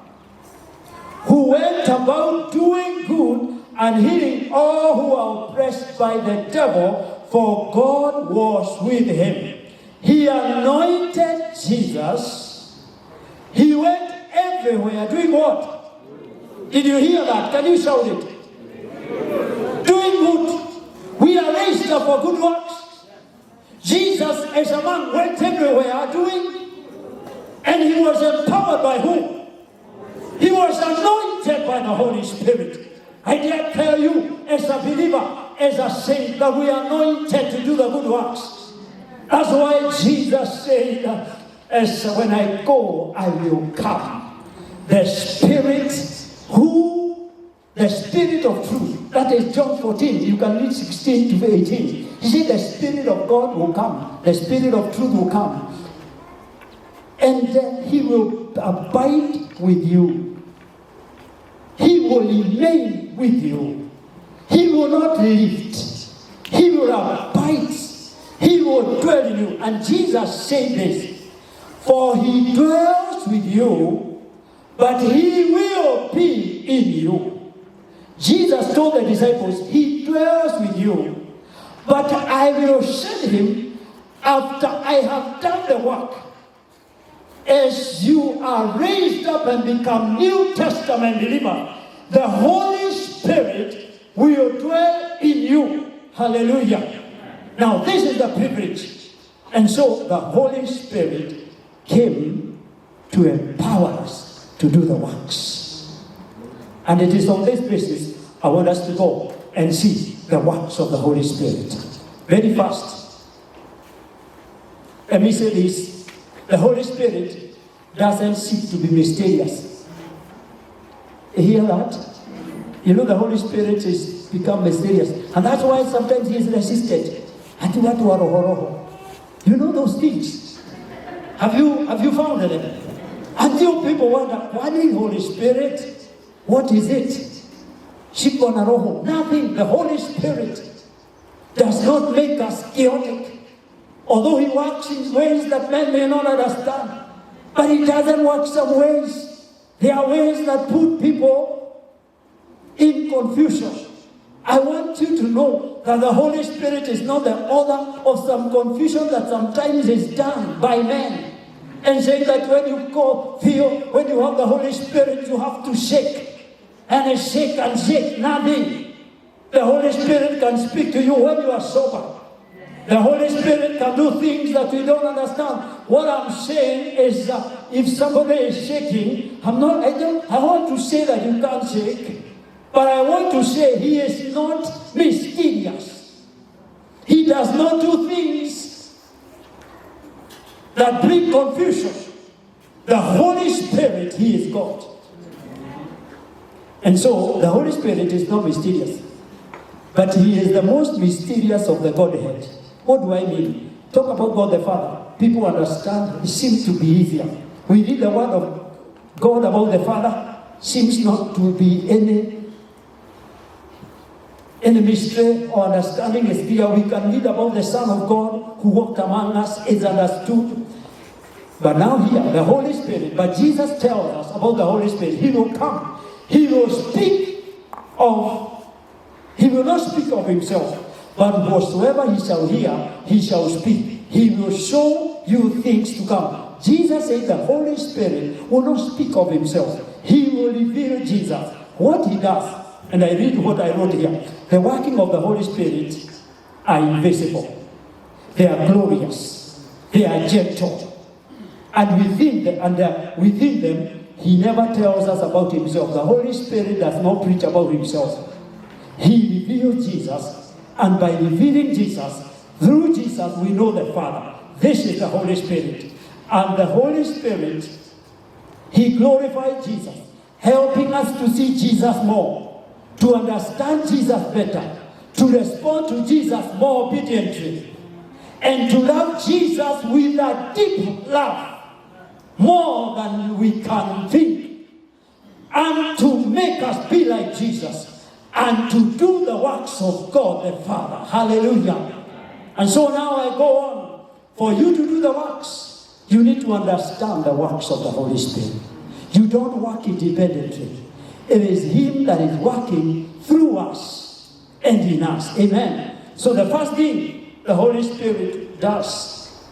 who went about doing good and healing all who are oppressed by the devil, for God was with him. He anointed Jesus. He went everywhere doing what? Did you hear that? Can you shout it? Doing good. We are raised up for good works. Jesus as a man went everywhere doing, and he was empowered by who? He was anointed by the Holy Spirit. I dare tell you, as a believer, as a saint, that we are anointed to do the good works. That's why Jesus said, as when I go, I will come. The Spirit the Spirit of truth. That is John 14. You can read 16 to 18. He said the Spirit of God will come. The Spirit of truth will come. And then he will abide with you. He will remain with you. He will not lift. He will abide. He will dwell in you. And Jesus said this, for he dwells with you, but he will be in you. Jesus told the disciples, he dwells with you, but I will send him after I have done the work. As you are raised up and become New Testament believers, the Holy Spirit will dwell in you. Hallelujah. Now this is the privilege. And so the Holy Spirit came to empower us to do the works. And it is on this basis I want us to go and see the works of the Holy Spirit. Very fast. Let me say this. The Holy Spirit doesn't seek to be mysterious. You hear that? You know the Holy Spirit has become mysterious. And that's why sometimes he is resisted. You know those things. Have you found them? Until people wonder, what is Holy Spirit? What is it? Shikona roho. Nothing. The Holy Spirit does not make us chaotic. Although he works in ways that men may not understand. But he doesn't work some ways. There are ways that put people in confusion. I want you to know that the Holy Spirit is not the author of some confusion that sometimes is done by men. And saying that when you when you have the Holy Spirit, you have to shake. And shake and shake, nothing. The Holy Spirit can speak to you when you are sober. The Holy Spirit can do things that we don't understand. What I'm saying is that if somebody is shaking, I want to say that you can't shake. But I want to say he is not mysterious. He does not do things that bring confusion. The Holy Spirit, he is God. And so, the Holy Spirit is not mysterious. But he is the most mysterious of the Godhead. What do I mean? Talk about God the Father. People understand. It seems to be easier. We read the word of God about the Father. Seems not to be any mystery or understanding is clear. We can read about the Son of God who walked among us. It's understood. But now here, the Holy Spirit. But Jesus tells us about the Holy Spirit. He will come. He will not speak of himself, But whatsoever he shall hear, he shall speak. He will show you things to come. Jesus said the Holy Spirit will not speak of himself. He will reveal Jesus, what he does. And I read what I wrote here. The working of the Holy Spirit are invisible. They are glorious. They are gentle. And within them, he never tells us about himself. The Holy Spirit does not preach about himself. He reveals Jesus, and by revealing Jesus, through Jesus, we know the Father. This is the Holy Spirit. And the Holy Spirit, he glorified Jesus, helping us to see Jesus more, to understand Jesus better, to respond to Jesus more obediently, and to love Jesus with a deep love, more than we can think, and to make us be like Jesus, and to do the works of God the Father. Hallelujah. And so now I go on. For you to do the works, you need to understand the works of the Holy Spirit. You don't work independently. It is him that is working through us and in us. Amen. So the first thing the Holy Spirit does,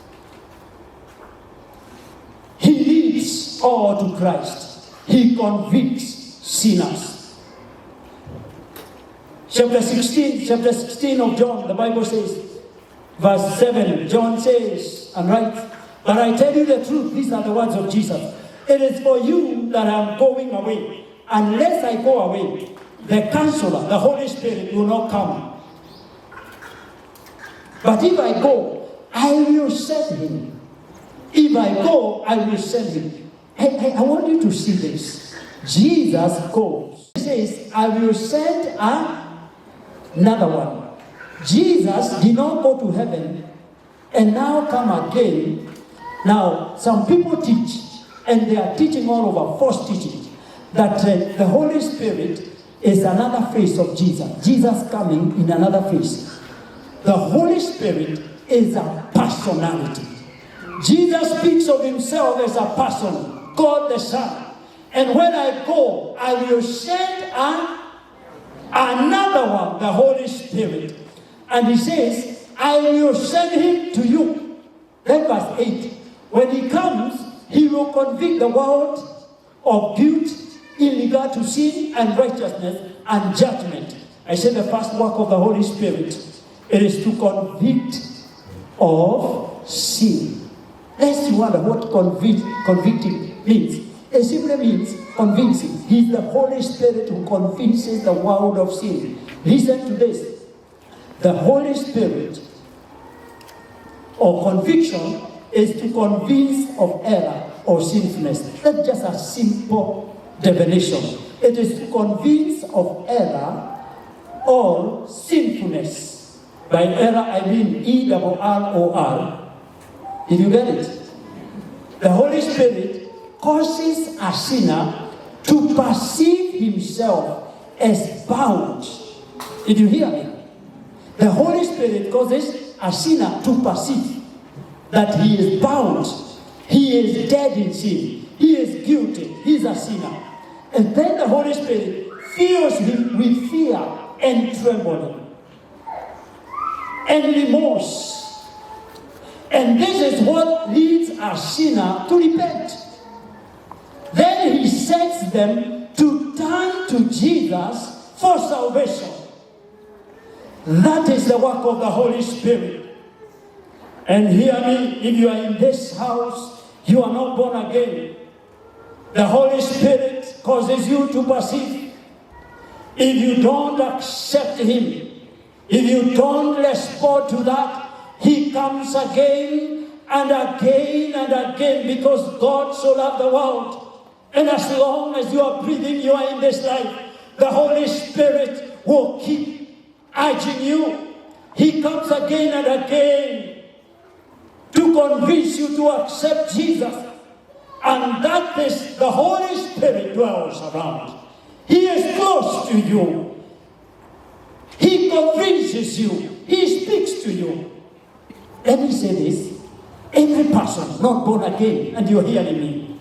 he leads all to Christ. He convicts sinners. Chapter 16 of John, the Bible says, verse 7, John says, and writes, but I tell you the truth, these are the words of Jesus. It is for you that I am going away. Unless I go away, the Counselor, the Holy Spirit, will not come. But if I go, I will send him. If I go, I will send him. I want you to see this. Jesus goes. He says, I will send another one. Jesus did not go to heaven and now come again. Now, some people teach, and they are teaching all over, false teaching, that the Holy Spirit is another face of Jesus. Jesus coming in another face. The Holy Spirit is a personality. Jesus speaks of himself as a person, God the Son. And when I go, I will send another one, the Holy Spirit. And he says, I will send him to you. Then verse 8. When he comes, he will convict the world of guilt in regard to sin and righteousness and judgment. I said the first work of the Holy Spirit, it is to convict of sin. Let's wonder what convicting means. It simply means convincing. He's the Holy Spirit who convinces the world of sin. Listen to this. The Holy Spirit or conviction is to convince of error or sinfulness. That's just a simple definition. It is to convince of error or sinfulness. By error, I mean E-R-R-O-R. Did you get it? The Holy Spirit causes a sinner to perceive himself as bound. Did you hear me? The Holy Spirit causes a sinner to perceive that he is bound, he is dead in sin, he is guilty, he is a sinner. And then the Holy Spirit fills him with fear and trembling and remorse. And this is what leads a sinner to repent. Then he sets them to turn to Jesus for salvation. That is the work of the Holy Spirit. And hear me, if you are in this house, you are not born again. The Holy Spirit causes you to perceive. If you don't accept him, if you don't respond to that, he comes again and again and again, because God so loved the world. And as long as you are breathing, you are in this life, the Holy Spirit will keep urging you. He comes again and again to convince you to accept Jesus. And that is the Holy Spirit dwells around. He is close to you. He convinces you. He speaks to you. Let me say this. Every person not born again, and you're hearing me,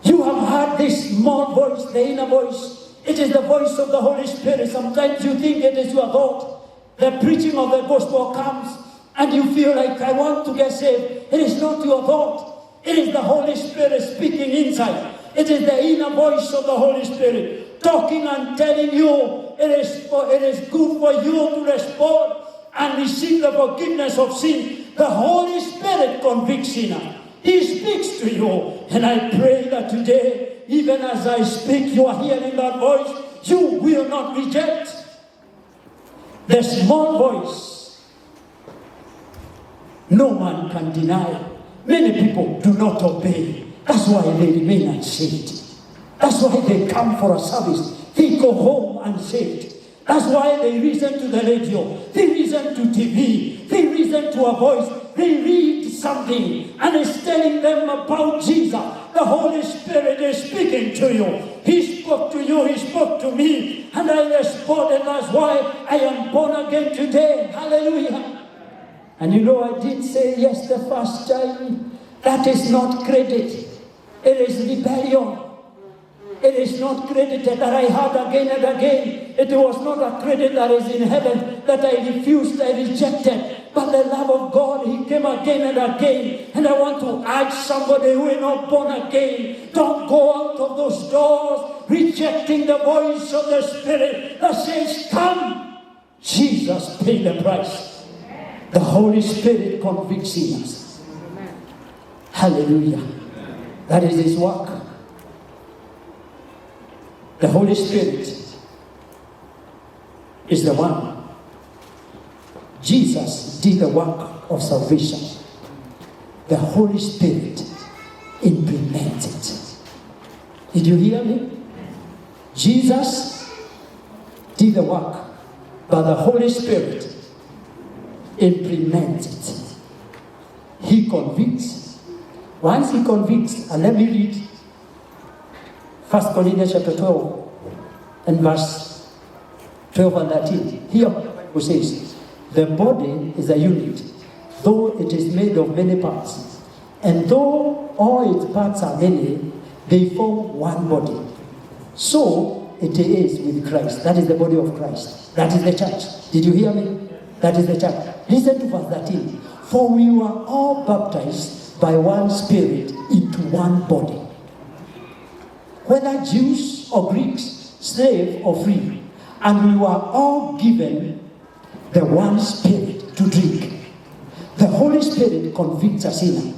you have heard this small voice, the inner voice. It is the voice of the Holy Spirit. Sometimes you think it is your thought. the preaching of the gospel comes and you feel like, I want to get saved. It is not your thought. It is the Holy Spirit speaking inside. It is the inner voice of the Holy Spirit talking and telling you it is good for you to respond and receive the forgiveness of sin. The Holy Spirit convicts sinner. He speaks to you. And I pray that today, even as I speak, you are hearing that voice. You will not reject the small voice. No man can deny. Many people do not obey. That's why they remain unsaved. That's why they come for a service. They go home unsaved. That's why they listen to the radio. They listen to TV. They listen to a voice. They read something and it's telling them about Jesus. The Holy Spirit is speaking to you. He spoke to you. He spoke to me. And I responded. That's why I am born again today. Hallelujah. And you know, I did say yes the first time. That is not credit. It is rebellion. It is not credited that I had again and again. It was not a credit that is in heaven that I refused, I rejected. But the love of God, He came again and again. And I want to urge somebody who is not born again, don't go out of those doors rejecting the voice of the Spirit that says, come. Jesus paid the price. The Holy Spirit convicts sinners. Hallelujah. That is His work. The Holy Spirit is the one. Jesus did the work of salvation. The Holy Spirit implements it. Did you hear me? Jesus did the work, but the Holy Spirit implements it. He convicts. Once He convicts, and let me read 1 Corinthians chapter 12 and verse 12 and 13. Here the Bible says, the body is a unit, though it is made of many parts. And though all its parts are many, they form one body. So it is with Christ. That is the body of Christ. That is the church. Did you hear me? That is the church. Listen to verse 13. For we were all baptized by one Spirit into one body. Whether Jews or Greeks, slave or free, and we were all given the one Spirit to drink. The Holy Spirit convicts a sinner.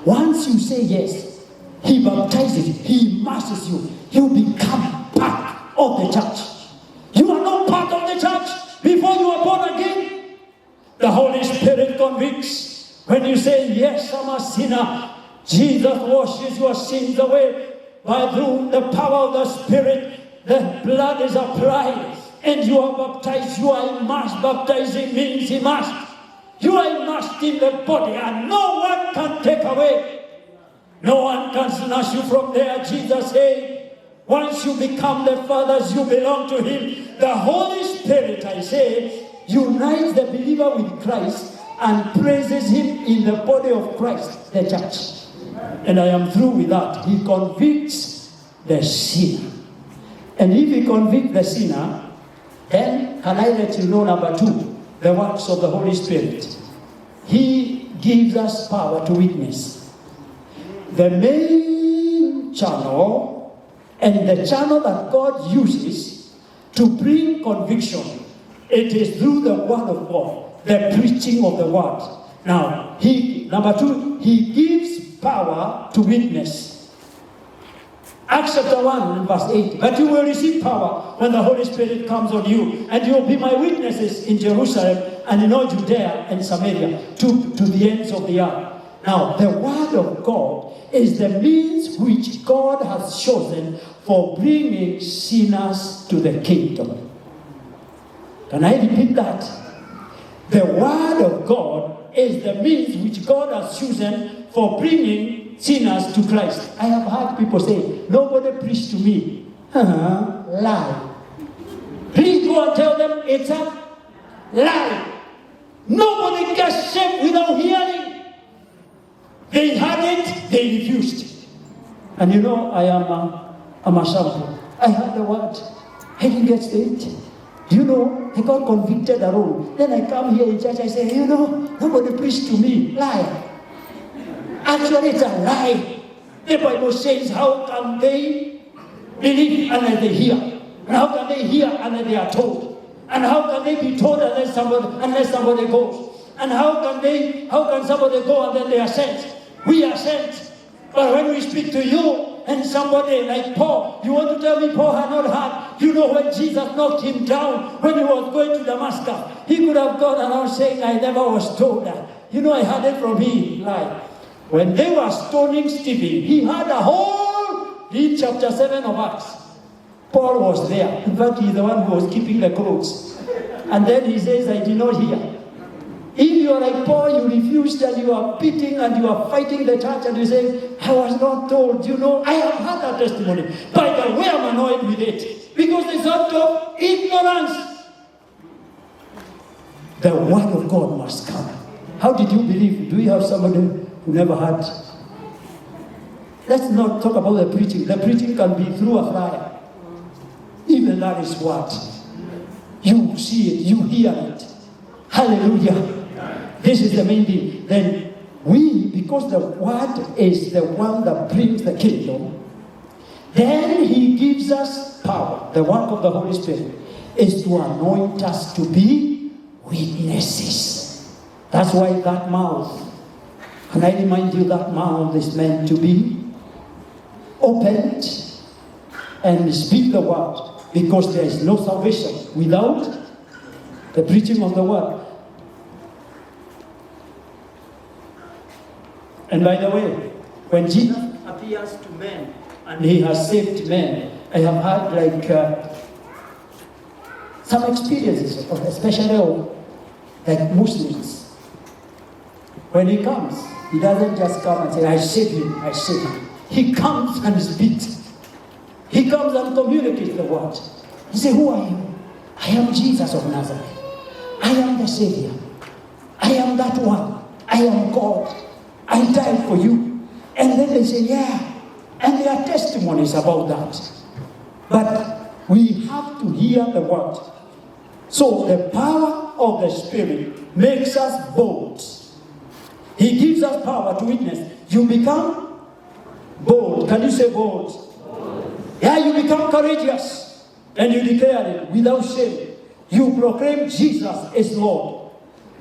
Once you say yes, He baptizes you, He immerses you, you become part of the church. You are not part of the church before you are born again. The Holy Spirit convicts. When you say, yes, I'm a sinner, Jesus washes your sins away. By through the power of the Spirit, the blood is applied and you are baptized. You are immersed. Baptizing means immersed. You are immersed in the body and no one can take away. No one can snatch you from there. Jesus said, once you become the Father's, you belong to Him. The Holy Spirit, I say, unites the believer with Christ and praises Him in the body of Christ, the church. And I am through with that. He convicts the sinner. And if He convicts the sinner, then can I let you know number 2, the works of the Holy Spirit. He gives us power to witness. The main channel and the channel that God uses to bring conviction, it is through the Word of God, the preaching of the Word. Now, number 2, He gives power to witness. Acts chapter 1 verse 8. But you will receive power when the Holy Spirit comes on you, and you will be my witnesses in Jerusalem and in all Judea and Samaria to the ends of the earth. Now, the Word of God is the means which God has chosen for bringing sinners to the kingdom. Can I repeat that? The Word of God is the means which God has chosen for bringing sinners to Christ. I have heard people say, nobody preached to me. Lie. Please go and tell them it's a lie. Nobody gets saved without hearing. They had it, they refused. And you know, I'm a sample. I had the Word. I didn't get saved. Do you know, I got convicted alone. Then I come here in church, I say, you know, nobody preached to me. Lie. Actually, it's a lie. The Bible says, how can they believe unless they hear? And how can they hear unless they are told? And how can they be told unless somebody goes? And how can somebody go and then they are sent? We are sent. But when we speak to you and somebody like Paul, you want to tell me Paul had not heard? You know when Jesus knocked him down when he was going to Damascus, he could have gone around saying, I never was told that. You know, I heard it from him. Like, when they were stoning Stephen, he had a whole, read chapter 7 of Acts. Paul was there. In fact, he's the one who was keeping the clothes. And then he says, I did not hear. If you are like Paul, you refused and you are beating and you are fighting the church and you say, I was not told. You know, I have had that testimony. By the way, I'm annoyed with it. Because it's out of ignorance. The word of God must come. How did you believe? Do you have somebody who never had? Let's not talk about the preaching. The preaching can be through a flyer. Even that is what you see it, you hear it. Hallelujah. This is the main thing. Then we, because the word is the one that brings the kingdom, then he gives us power. The work of the Holy Spirit is to anoint us to be witnesses. That's why that mouth, and I remind you that mouth is meant to be opened and speak the word. Because there is no salvation without the preaching of the word. And by the way, when Jesus appears to men and he has saved men, I have had some experiences, especially of Muslims. When he comes, he doesn't just come and say, I save him, I save him. He comes and speaks. He comes and communicates the word. He says, who are you? I am Jesus of Nazareth. I am the Savior. I am that one. I am God. I died for you. And then they say, yeah. And there are testimonies about that. But we have to hear the word. So the power of the Spirit makes us bold. He gives us power to witness. You become bold. Can you say bold? Yeah, you become courageous and you declare it without shame. You proclaim Jesus is Lord.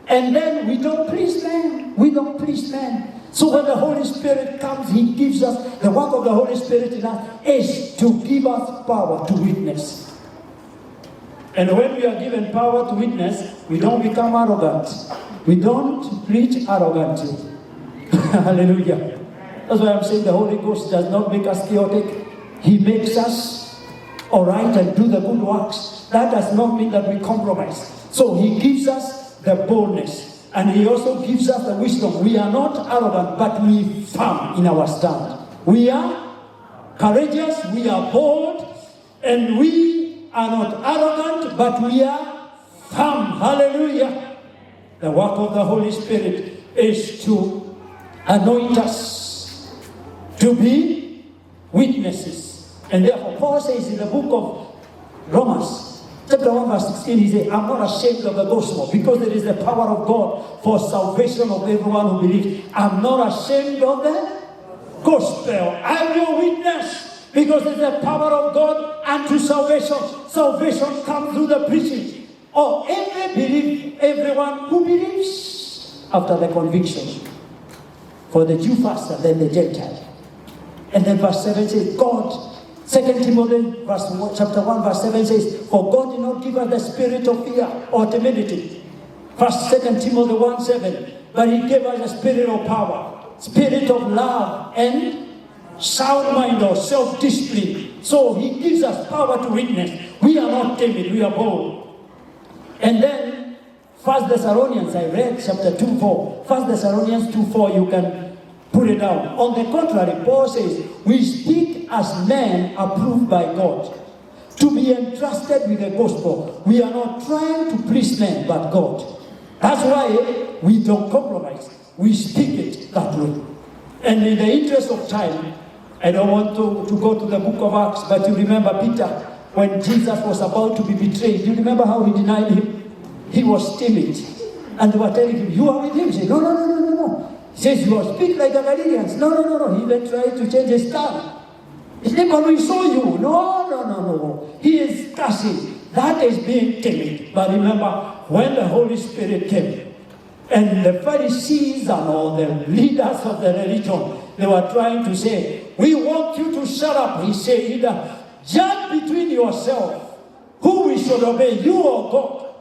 And then we don't please men. We don't please men. So when the Holy Spirit comes, he gives us, the work of the Holy Spirit in us is to give us power to witness. And when we are given power to witness, we don't become arrogant. We don't preach arrogantly. Hallelujah. That's why I'm saying the Holy Ghost does not make us chaotic. He makes us all right and do the good works. That does not mean that we compromise. So he gives us the boldness. And he also gives us the wisdom. We are not arrogant, but we firm in our stand. We are courageous, we are bold, and we are not arrogant, but we are firm. Hallelujah. The work of the Holy Spirit is to anoint us to be witnesses. And therefore, Paul says in the book of Romans, chapter 1, verse 16, he says, I'm not ashamed of the gospel because it is the power of God for salvation of everyone who believes. I'm not ashamed of the gospel. I'm your witness because it's the power of God unto salvation. Salvation comes through the preaching of everyone who believes after the conviction. For the Jew first and then the Gentile. And then verse 7 says, God, 2 Timothy chapter 1 verse 7 says, for God did not give us the spirit of fear or timidity. First 2 Timothy 1:7, but he gave us a spirit of power, spirit of love, and sound mind or self-discipline. So he gives us power to witness. We are not timid, we are bold. And then 1 Thessalonians, I read chapter 2:4. 1 Thessalonians 2:4, you can put it down. On the contrary, Paul says, we speak as men approved by God, to be entrusted with the gospel. We are not trying to please men, but God. That's why we don't compromise. We speak it that way. And in the interest of time, I don't want to go to the book of Acts, but you remember Peter when Jesus was about to be betrayed. You remember how he denied him? He was timid. And they were telling him, you are with him. He said, no. He says, you will speak like the Galileans. No. He even tried to change his tongue. He said, but we saw you. No. He is cursing. That is being timid. But remember, when the Holy Spirit came, and the Pharisees and all the leaders of the religion, they were trying to say, we want you to shut up. He said, judge between yourself who we should obey, you or God.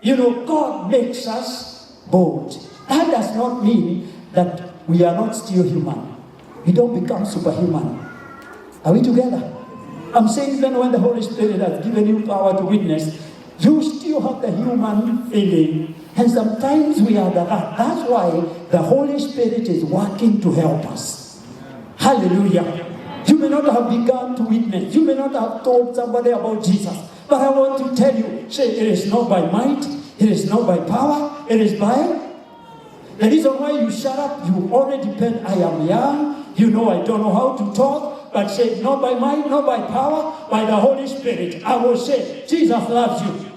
You know, God makes us bold. That does not mean that we are not still human. We don't become superhuman. Are we together? I'm saying even when the Holy Spirit has given you power to witness, you still have the human feeling. And sometimes we are that. That's why the Holy Spirit is working to help us. Hallelujah. You may not have begun to witness. You may not have told somebody about Jesus. But I want to tell you, say, it is not by might, it is not by power, it is by... The reason why you shut up, you already depend, I am young, you know I don't know how to talk, but say, not by might, not by power, by the Holy Spirit. I will say, Jesus loves you.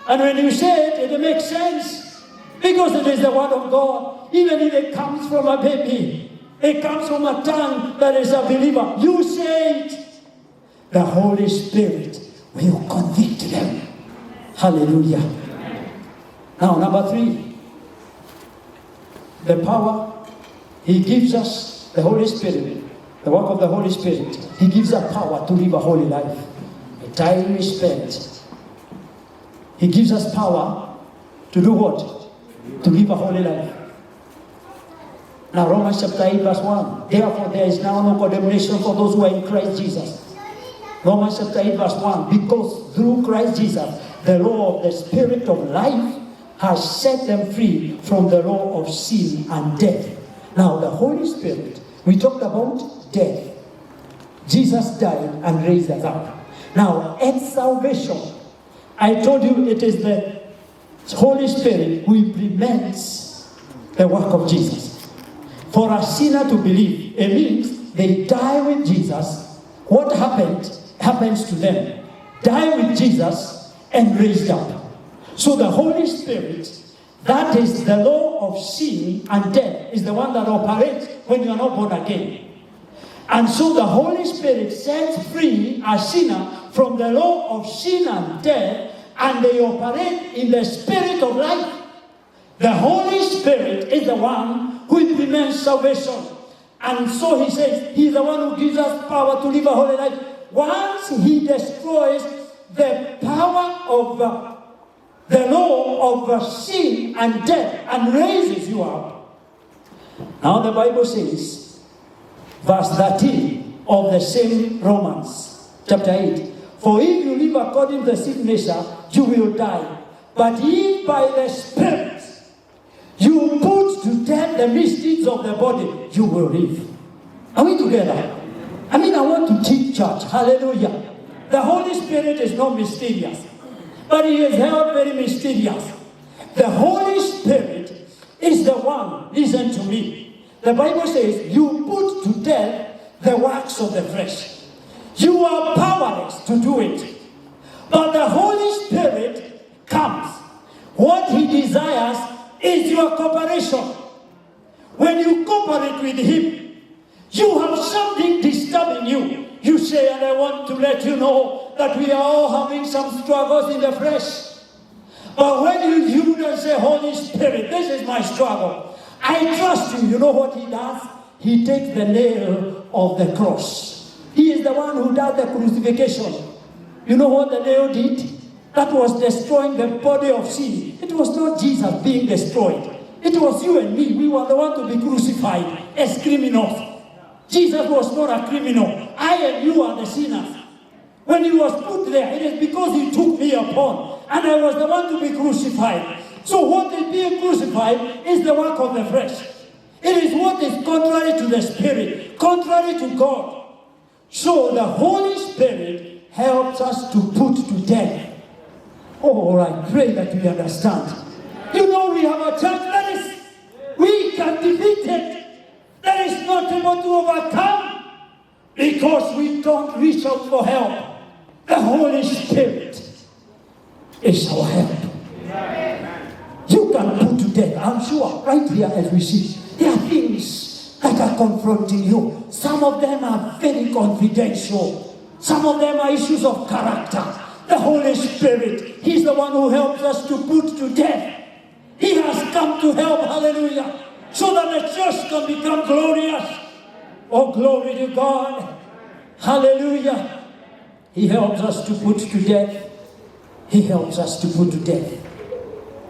And when you say it, it makes sense. Because it is the word of God. Even if it comes from a baby, it comes from a tongue that is a believer. You say it. The Holy Spirit will convict them. Hallelujah. Now, number 3. The power He gives us, the Holy Spirit, the work of the Holy Spirit. He gives us power to live a holy life. A time is spent. He gives us power to do what? To live a holy life. Now Romans chapter 8 verse 1. Therefore there is now no condemnation for those who are in Christ Jesus. Romans chapter 8 verse 1. Because through Christ Jesus, the law of the Spirit of life has set them free from the law of sin and death. Now the Holy Spirit, we talked about death. Jesus died and raised us up. Now at salvation, I told you it is the Holy Spirit who implements the work of Jesus. For a sinner to believe, it means they die with Jesus. What happens to them. Die with Jesus and raised up. So the Holy Spirit, that is the law of sin and death, is the one that operates when you are not born again. And so the Holy Spirit sets free a sinner from the law of sin and death, and they operate in the Spirit of life. The Holy Spirit is the one who implements salvation. And so he says, he's the one who gives us power to live a holy life. Once he destroys the power of the law of sin and death and raises you up. Now the Bible says, verse 13 of the same Romans, chapter 8. For if you live according to the sin nature, you will die. But if by the Spirit you put to death the misdeeds of the body, you will live. Are we together? I want to teach church. Hallelujah. The Holy Spirit is not mysterious, but He is held very mysterious. The Holy Spirit is the one, listen to me. The Bible says, you put to death the works of the flesh. You are powerless to do it. But the Holy Spirit comes. What He desires is your cooperation. When you cooperate with Him, you have something disturbing you. You say, and I want to let you know that we are all having some struggles in the flesh. But when you yield and say, Holy Spirit, this is my struggle, I trust you. You know what He does? He takes the nail of the cross. He is the one who does the crucifixion. You know what the nail did? That was destroying the body of sin. It was not Jesus being destroyed. It was you and me. We were the one to be crucified as criminals. Jesus was not a criminal. I and you are the sinners. When He was put there, it is because He took me upon. And I was the one to be crucified. So what is being crucified is the work of the flesh. It is what is contrary to the Spirit, contrary to God. So the Holy Spirit helps us to put to death. Oh, I pray that we understand. You know, we have a church that is weak and defeated, that is not able to overcome, because we don't reach out for help. The Holy Spirit is our help. You can put to death, I'm sure, right here as we see. There are things that are confronting you. Some of them are very confidential. Some of them are issues of character. The Holy Spirit, He's the one who helps us to put to death. He has come to help, hallelujah, so that the church can become glorious. Oh, glory to God. Hallelujah. He helps us to put to death. He helps us to put to death.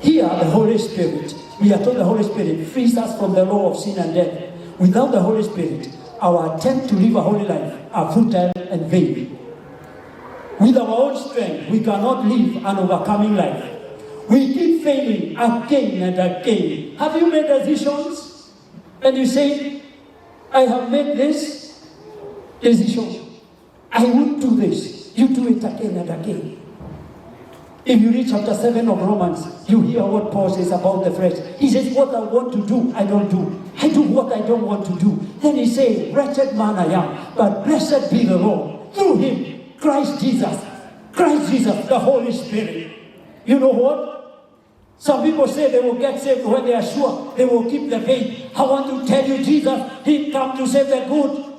Here, the Holy Spirit, we are told the Holy Spirit frees us from the law of sin and death. Without the Holy Spirit, our attempt to live a holy life are futile and vain. With our own strength, we cannot live an overcoming life. We keep failing again and again. Have you made decisions? And you say, I have made this decision. I would do this. You do it again and again. If you read chapter 7 of Romans, you hear what Paul says about the flesh. He says, what I want to do, I don't do. I do what I don't want to do. Then he says, wretched man I am, but blessed be the Lord. Through him, Christ Jesus, the Holy Spirit. You know what? Some people say they will get saved when they are sure they will keep the faith. I want to tell you, Jesus, He came to save the good.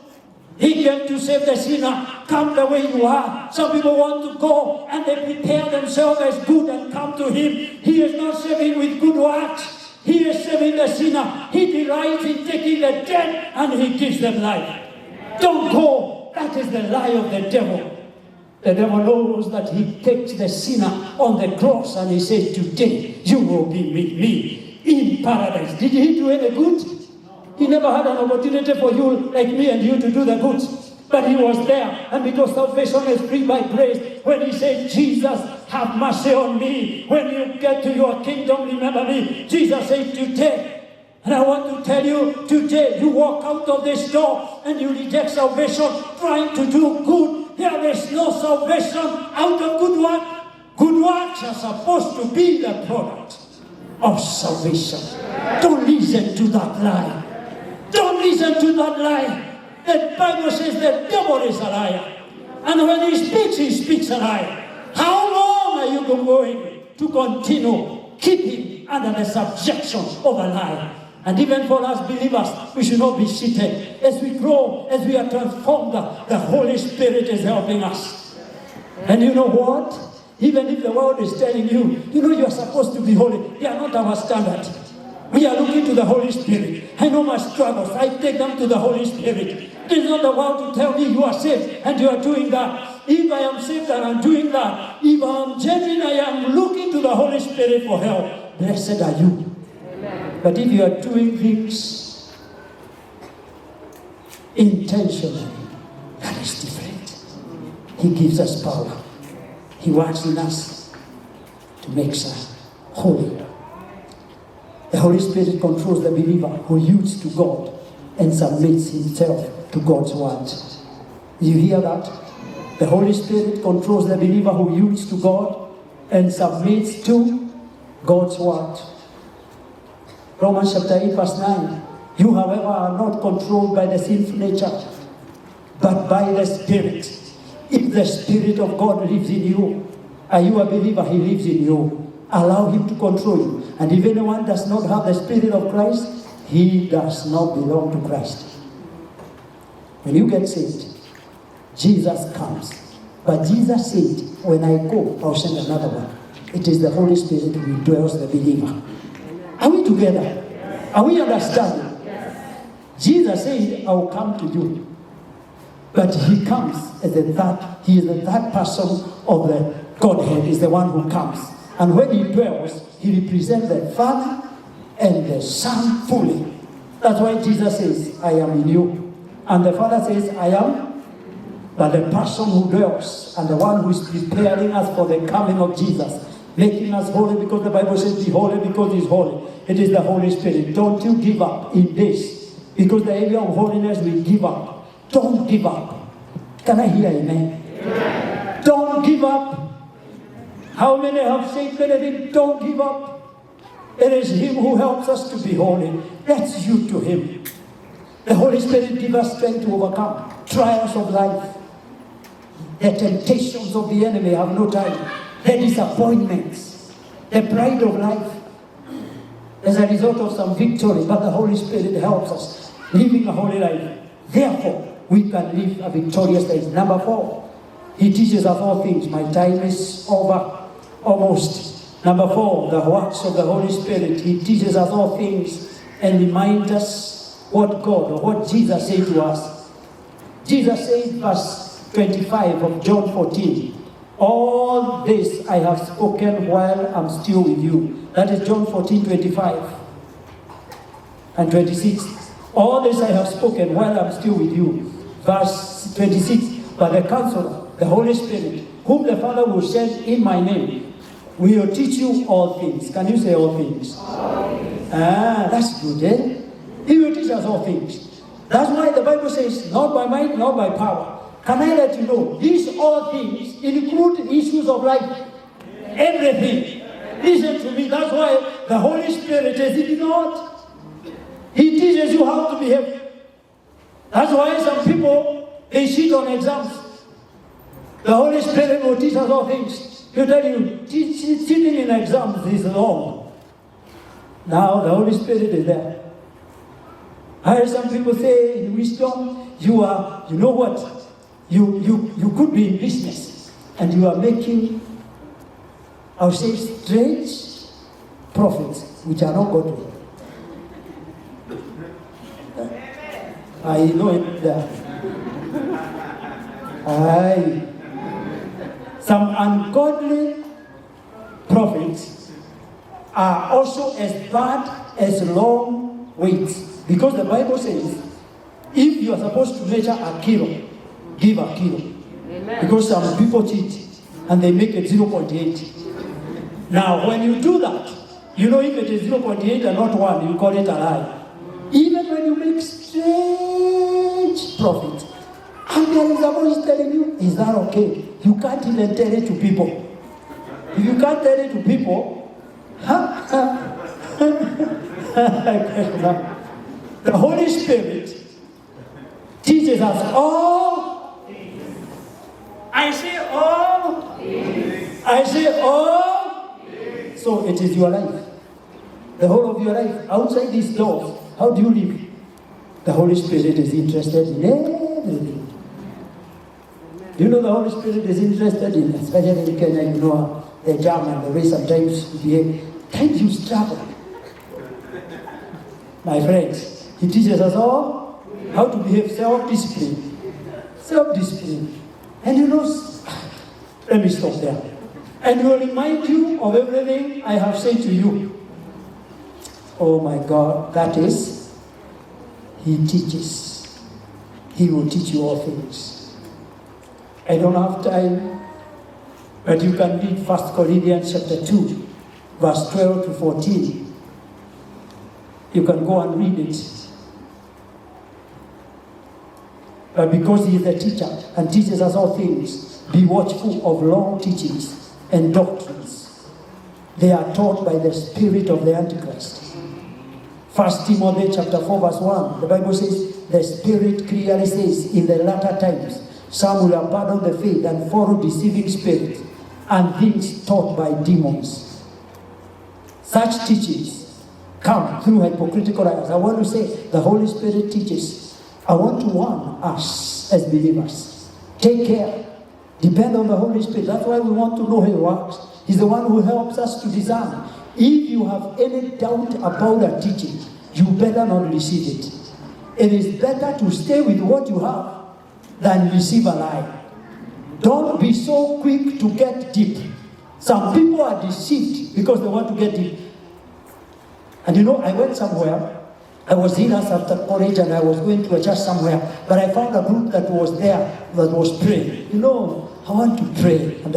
He came to save the sinner. Come the way you are. Some people want to go and they prepare themselves as good and come to Him. He is not saving with good works. He is saving the sinner. He delights in taking the dead and He gives them life. Don't go. That is the lie of the devil. The devil knows that he takes the sinner on the cross and he says, today you will be with me in paradise. Did he do any good? He never had an opportunity for you like me and you to do the good. But he was there. And because salvation is free by grace, when he said, Jesus, have mercy on me. When you get to your kingdom, remember me. Jesus said, today. And I want to tell you, today you walk out of this door and you reject salvation trying to do good. There is no salvation out of good work. Good works are supposed to be the product of salvation. Don't listen to that lie. Don't listen to that lie. The Bible says the devil is a liar. And when he speaks a lie. How long are you going to continue keeping under the subjection of a lie? And even for us believers, we should not be seated. As we grow, as we are transformed, the Holy Spirit is helping us. And you know what? Even if the world is telling you, you are supposed to be holy, they are not our standard. We are looking to the Holy Spirit. I know my struggles. I take them to the Holy Spirit. It is not the world to tell me you are saved and you are doing that. If I am saved and I am doing that, if I am genuine, I am looking to the Holy Spirit for help. Blessed are you. But if you are doing things intentionally, that is different. He gives us power. He works in us to make us holy. The Holy Spirit controls the believer who yields to God and submits himself to God's word. You hear that? The Holy Spirit controls the believer who yields to God and submits to God's word. Romans chapter 8 verse 9. You, however, are not controlled by the sinful nature, but by the Spirit. If the Spirit of God lives in you, are you a believer? He lives in you. Allow Him to control you. And if anyone does not have the Spirit of Christ, he does not belong to Christ. When you get saved, Jesus comes. But Jesus said, when I go, I'll send another one. It is the Holy Spirit who dwells the believer. Are we together? Are we understanding? Jesus said, I will come to you. But He comes as He is the third person of the Godhead, is the one who comes. And when He dwells, He represents the Father and the Son fully. That's why Jesus says, I am in you. And the Father says, I am. But the person who dwells and the one who is preparing us for the coming of Jesus, making us holy, because the Bible says, be holy because He's holy. It is the Holy Spirit. Don't you give up in this. Because the area of holiness, we give up. Don't give up. Can I hear amen? Amen. Don't give up. How many have said anything? Don't give up. It is Him who helps us to be holy. Let's yield to Him. The Holy Spirit gives us strength to overcome trials of life. The temptations of the enemy have no time. The disappointments, the pride of life. As a result of some victory, but the Holy Spirit helps us living a holy life. Therefore, we can live a victorious life. Number 4, He teaches us all things. My time is over almost. Number 4, the works of the Holy Spirit. He teaches us all things and reminds us what God or what Jesus said to us. Jesus said, verse 25 of John 14, all this I have spoken while I'm still with you. That is John 14, 25 and 26. All this I have spoken while I'm still with you. Verse 26, but the Counselor, the Holy Spirit, whom the Father will send in my name, will teach you all things. Can you say all things? All things. That's good, eh? He will teach us all things. That's why the Bible says, not by might, not by power. Can I let you know, these all things include issues of life. Everything. Listen to me, that's why the Holy Spirit is ignored. He teaches you how to behave. That's why some people, they cheat on exams. The Holy Spirit will teach us all things. He'll tell you, cheating in exams is wrong. Now the Holy Spirit is there. I heard some people say in wisdom, you know what? You could be in business and you are making, I would say, strange profits which are not godly. I know it there. Some ungodly profits are also as bad as long waits. Because the Bible says, if you are supposed to measure a kilo, give a kilo. Amen. Because some people cheat and they make it 0.8. Now, when you do that, you know if it is 0.8 and not 1, you call it a lie. Even when you make strange profit, and there is a voice telling you, is that okay? You can't even tell it to people. If you can't tell it to people, the Holy Spirit teaches us all. I say all. I say all. So it is your life. The whole of your life. Outside these doors, how do you live? The Holy Spirit is interested in everything. Do you know the Holy Spirit is interested in, especially in Kenya, you know, the German, the way sometimes you behave. Times you struggle. My friends, He teaches us all how to behave, self-discipline. Self-discipline. And you know, let me stop there. And He will remind you of everything I have said to you. Oh my God, that is, He teaches. He will teach you all things. I don't have time, but you can read 1 Corinthians chapter 2, verse 12 to 14. You can go and read it. But because He is a teacher and teaches us all things, be watchful of long teachings and doctrines. They are taught by the spirit of the Antichrist. 1 Timothy chapter 4, verse 1, the Bible says, the Spirit clearly says, in the latter times, some will abandon the faith and follow deceiving spirits and things taught by demons. Such teachings come through hypocritical liars. I want to say the Holy Spirit teaches. I want to warn us as believers. Take care. Depend on the Holy Spirit. That's why we want to know His works. He's the one who helps us to discern. If you have any doubt about a teaching, you better not receive it. It is better to stay with what you have than receive a lie. Don't be so quick to get deep. Some people are deceived because they want to get deep. And you know, I went somewhere. I was in us after college and I was going to a church somewhere, but I found a group that was there that was praying. You know, I want to pray and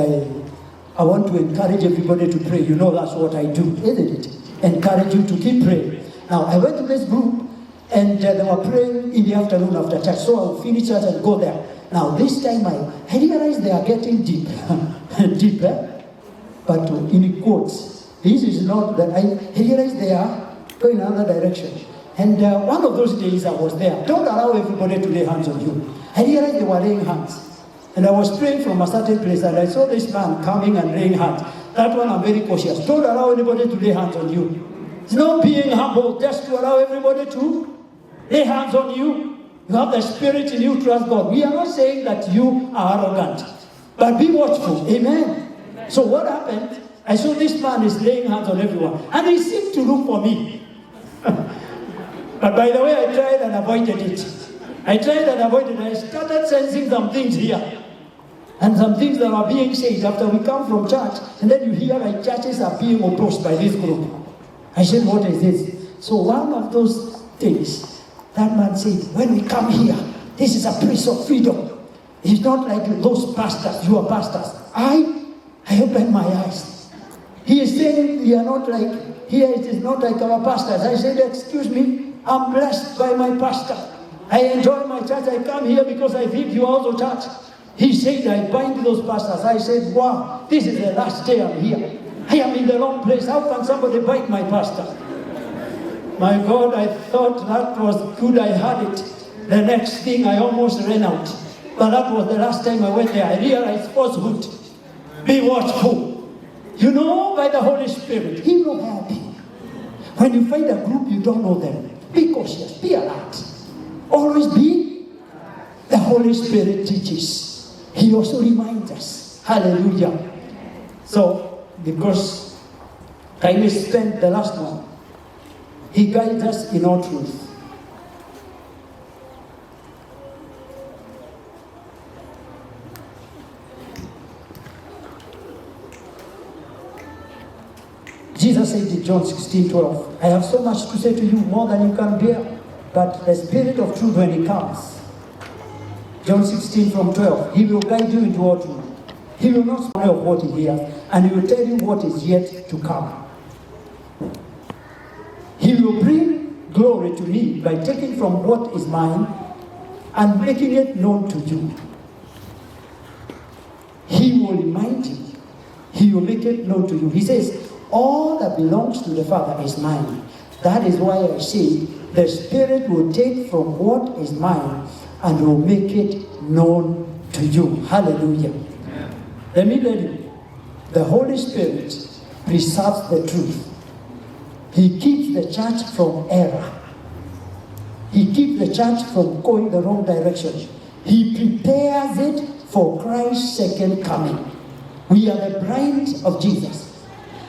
I want to encourage everybody to pray. You know, that's what I do, isn't it? Encourage you to keep praying. Now, I went to this group and they were praying in the afternoon after church. So I would finish church and go there. Now, this time I realized they are getting deep. Deep, eh? But in quotes. This is not that I realized they are going in another direction. And one of those days I was there. Don't allow everybody to lay hands on you. I realized they were laying hands. And I was praying from a certain place, and I saw this man coming and laying hands. That one I'm very cautious. Don't allow anybody to lay hands on you. It's not being humble just to allow everybody to lay hands on you. You have the spirit in you, trust God. We are not saying that you are arrogant, but be watchful. Amen. So what happened? I saw this man is laying hands on everyone, and he seemed to look for me. But by the way, I tried and avoided it. I started sensing some things here. And some things that are being said after we come from church, and then you hear like churches are being opposed by this group. I said, what is this? So one of those things, that man said, when we come here, this is a place of freedom. It's not like those pastors, you are pastors. I opened my eyes. He is saying, we are not like, here it is not like our pastors. I said, excuse me, I'm blessed by my pastor. I enjoy my church. I come here because I think you are also church. He said, I bind those pastors. I said, wow, this is the last day I'm here. I am in the wrong place. How can somebody bind my pastor? My God, I thought that was good. I had it. The next thing, I almost ran out. But that was the last time I went there. I realized falsehood. Be watchful. You know, by the Holy Spirit, He will help you. When you find a group, you don't know them. Be cautious. Be alert. Always be. The Holy Spirit teaches. He also reminds us. Hallelujah. So, because time is spent, the last one, He guides us in all truth. Jesus said in John 16:12, I have so much to say to you, more than you can bear, but the Spirit of truth, when He comes, John 16:12, He will guide you into all truth. He will not speak of what He hears, and He will tell you what is yet to come. He will bring glory to me by taking from what is mine and making it known to you. He will remind you. He will make it known to you. He says, all that belongs to the Father is mine. That is why I say, the Spirit will take from what is mine and will make it known to you. Hallelujah. Let me tell you, the Holy Spirit preserves the truth. He keeps the church from error. He keeps the church from going the wrong direction. He prepares it for Christ's second coming. We are the bride of Jesus.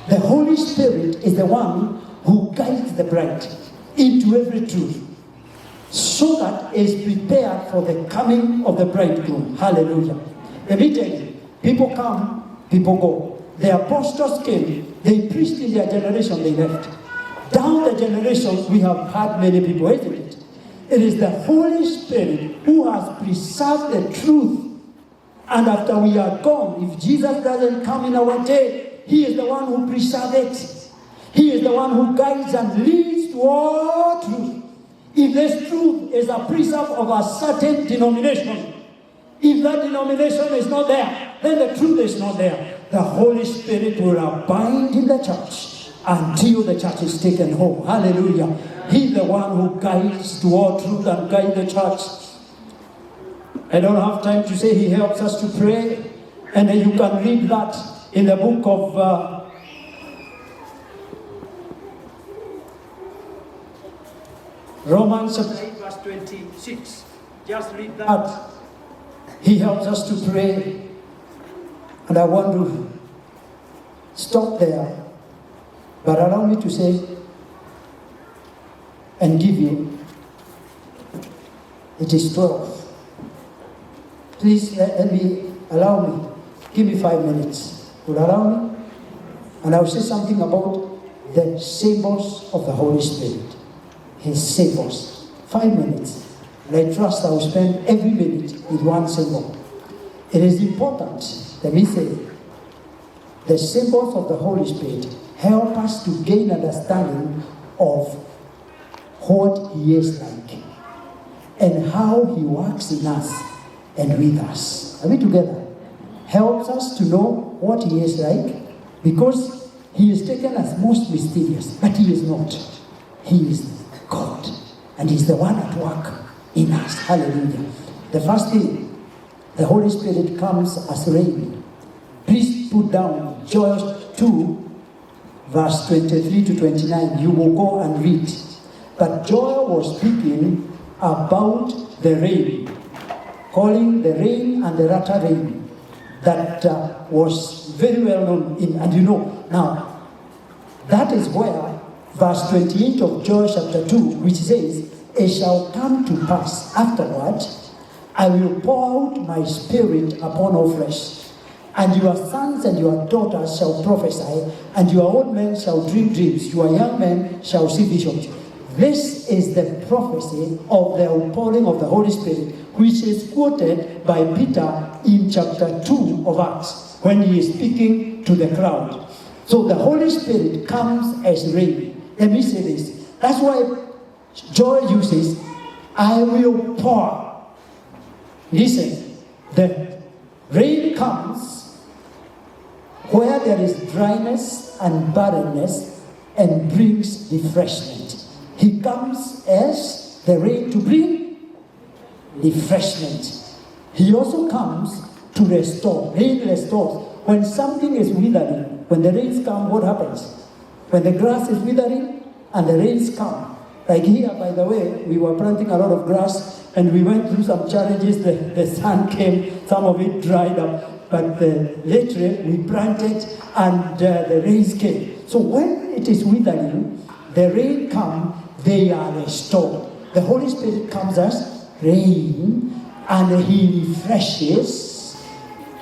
The Holy Spirit is the one who guides the bride into every truth, so that it is prepared for the coming of the bridegroom. Hallelujah. Let me tell you, people come, people go. The apostles came, they preached in their generation, they left. Down the generations, we have had many people, isn't it? It is the Holy Spirit who has preserved the truth. And after we are gone, if Jesus doesn't come in our day, He is the one who preserves it. He is the one who guides and leads to all truth. If this truth is a precept of a certain denomination, if that denomination is not there, then the truth is not there. The Holy Spirit will abide in the church until the church is taken home. Hallelujah. He's the one who guides to all truth and guides the church. I don't have time to say He helps us to pray. And then you can read that in the book of Romans chapter 8 verse 26. Just read that. He helps us to pray. And I want to stop there. But allow me to say and give you. It is 12. Please allow me. Give me 5 minutes. Will allow me? And I will say something about the symbols of the Holy Spirit. His symbols. 5 minutes. And I trust I will spend every minute with one symbol. It is important, let me say, the symbols of the Holy Spirit help us to gain understanding of what He is like and how He works in us and with us. Are we together? Helps us to know what He is like, because He is taken as most mysterious, but He is not. He is God, and He's the one at work in us. Hallelujah. The first thing the Holy Spirit comes as rain. Please put down Joel 2, verse 23 to 29. You will go and read. But Joel was speaking about the rain, calling the rain and the latter rain. That was very well known in, and you know, now, that is where verse 28 of Joel chapter 2, which says, it shall come to pass afterward, I will pour out my spirit upon all flesh, and your sons and your daughters shall prophesy, and your old men shall dream dreams, your young men shall see visions. This is the prophecy of the outpouring of the Holy Spirit, which is quoted by Peter in chapter 2 of Acts, when he is speaking to the crowd. So the Holy Spirit comes as rain. Let me say this. That's why Joel uses, I will pour. Listen, the rain comes where there is dryness and barrenness and brings refreshment. He comes as the rain to bring refreshment. He also comes to restore. Rain restores. When something is withering, when the rains come, what happens? When the grass is withering and the rains come. Like here, by the way, we were planting a lot of grass and we went through some challenges. The sun came, some of it dried up, but later we planted and the rains came. So when it is withering, the rain comes, they are restored. The Holy Spirit comes as rain and He refreshes.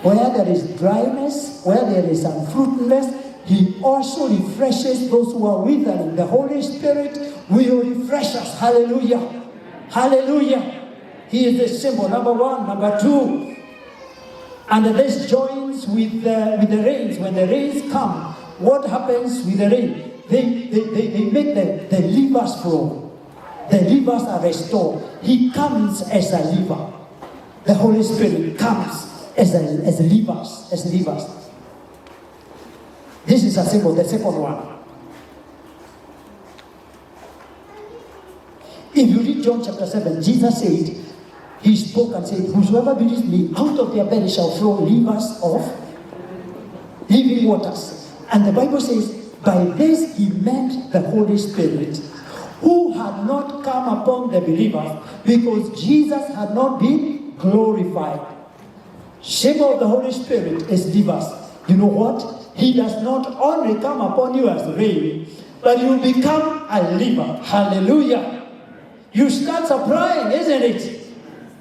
Where there is dryness, where there is unfruitfulness, He also refreshes those who are withering. The Holy Spirit will refresh us. Hallelujah. Hallelujah. He is the symbol, number one. Number two, and this joins with the rains. When the rains come, what happens with the rain? They make the rivers flow. The rivers are restored. He comes as a river. The Holy Spirit comes as rivers. This is a symbol, the second one. If you read John chapter 7, Jesus said, He spoke and said, whosoever believes me, out of their belly shall flow rivers of living waters. And the Bible says, by this He meant the Holy Spirit, who had not come upon the believers because Jesus had not been glorified. Symbol of the Holy Spirit is rivers. You know what? He does not only come upon you as rain, but you become a river. Hallelujah. You start supplying, isn't it?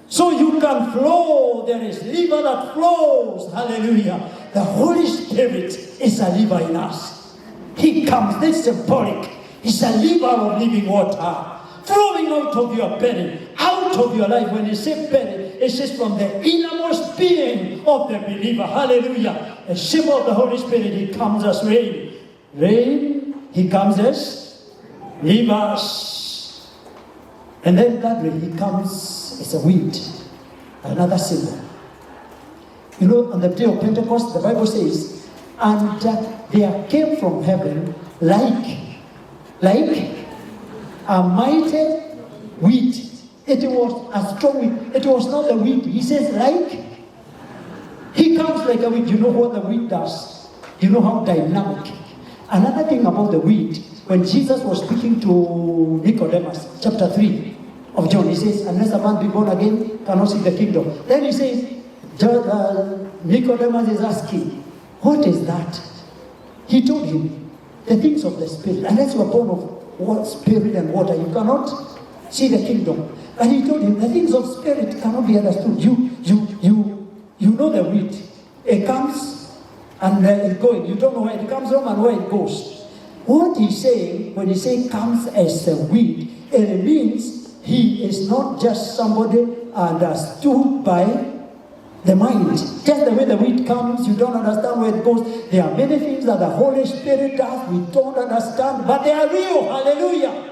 So you can flow. There is river that flows. Hallelujah. The Holy Spirit is a river in us. He comes, this symbolic. He's a river of living water flowing out of your belly, out of your life. When you say belly, it's just from the innermost being of the believer. Hallelujah. A symbol of the Holy Spirit. He comes as rain. Rain, He comes as rivers. And then thirdly, He comes as a wind. Another symbol. You know, on the day of Pentecost, the Bible says, and there came from heaven like a mighty wind. It was a strong wind. It was not a wind. He says like. He comes like a wind. You know what the wind does? You know how dynamic. Another thing about the wind, when Jesus was speaking to Nicodemus, chapter 3 of John, He says, unless a man be born again, cannot see the kingdom. Then He says, Nicodemus is asking, what is that? He told him, the things of the Spirit. Unless you are born of spirit and water, you cannot see the kingdom. And He told him, the things of spirit cannot be understood. You know the wind. It comes and it's going. You don't know where it comes from and where it goes. What He's saying, when He says comes as a wind, it means He is not just somebody understood by the mind. Just the way the wind comes, you don't understand where it goes. There are many things that the Holy Spirit does we don't understand, but they are real. Hallelujah.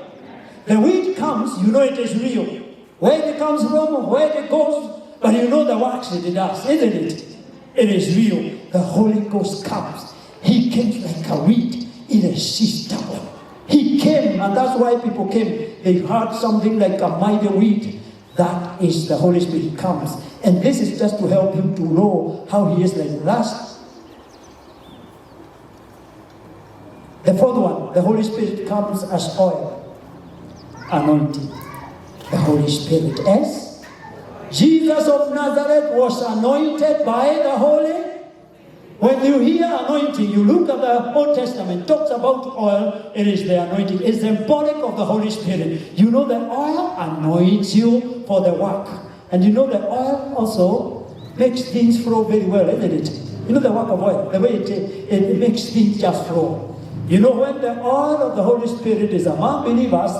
The wind comes, you know it is real. Where it comes from, where it goes, but you know the works that it does, isn't it? It is real. The Holy Ghost comes. He came like a wind, irresistible. He came, and that's why people came. They heard something like a mighty wind. That is the Holy Spirit. He comes And this is just to help you to know how he is like. Last, the fourth one, the Holy Spirit comes as oil, anointing. The Holy Spirit as Jesus of Nazareth was anointed by the Holy. When you hear anointing, you look at the Old Testament, talks about oil, it is the anointing. It's symbolic of the Holy Spirit. You know that oil anoints you for the work. And you know that oil also makes things flow very well, isn't it? You know the work of oil, the way it makes things just flow. You know when the oil of the Holy Spirit is among believers,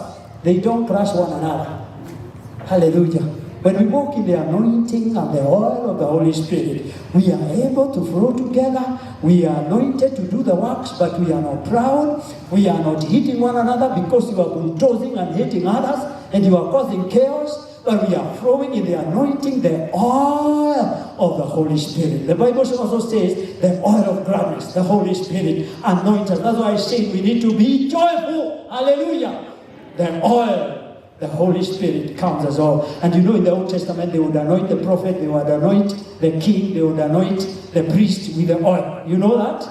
they don't crush one another. Hallelujah. When we walk in the anointing and the oil of the Holy Spirit, we are able to flow together. We are anointed to do the works, but we are not proud. We are not hitting one another because you are bulldozing and hitting others and you are causing chaos. But we are flowing in the anointing, the oil of the Holy Spirit. The Bible also says the oil of gladness, the Holy Spirit anoints us. That's why I say we need to be joyful. Hallelujah. The oil. The Holy Spirit comes as well. And you know in the Old Testament they would anoint the prophet, they would anoint the king, they would anoint the priest with the oil. You know that?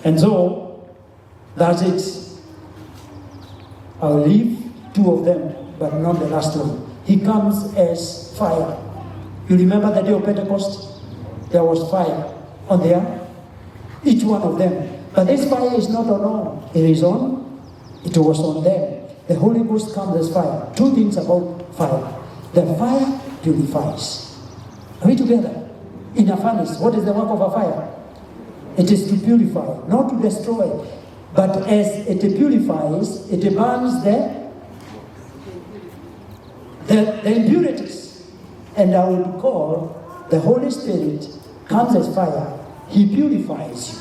And so, that's it. I'll leave two of them, but not the last one. He comes as fire. You remember the day of Pentecost? There was fire on the earth. Each one of them. But this fire is not on all. It is on. It was on them. The Holy Ghost comes as fire. Two things about fire. The fire purifies. Are we together? In a furnace, what is the work of a fire? It is to purify, not to destroy. But as it purifies, it burns the impurities. And I would call the Holy Spirit comes as fire. He purifies you.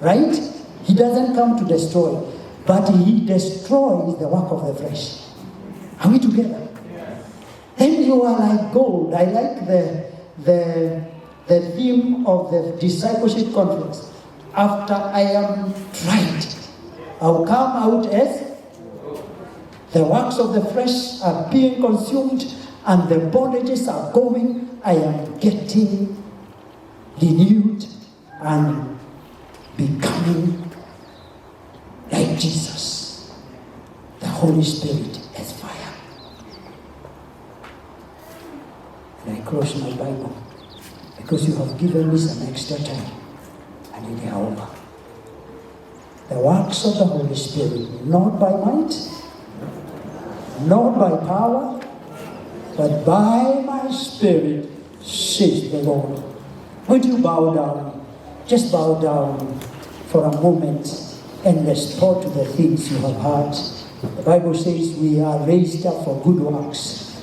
Right? He doesn't come to destroy. But he destroys the work of the flesh. Are we together? Yes. Then you are like gold. I like the theme of the discipleship conference. After I am tried, I'll come out as the works of the flesh are being consumed and the bondages are going. I am getting renewed and becoming like Jesus. The Holy Spirit as fire. And I close my Bible because you have given me some extra time. I need it over. The works of the Holy Spirit, not by might, not by power, but by my Spirit, says the Lord. Would you bow down? Just bow down for a moment and respond to the things you have heard. The Bible says we are raised up for good works.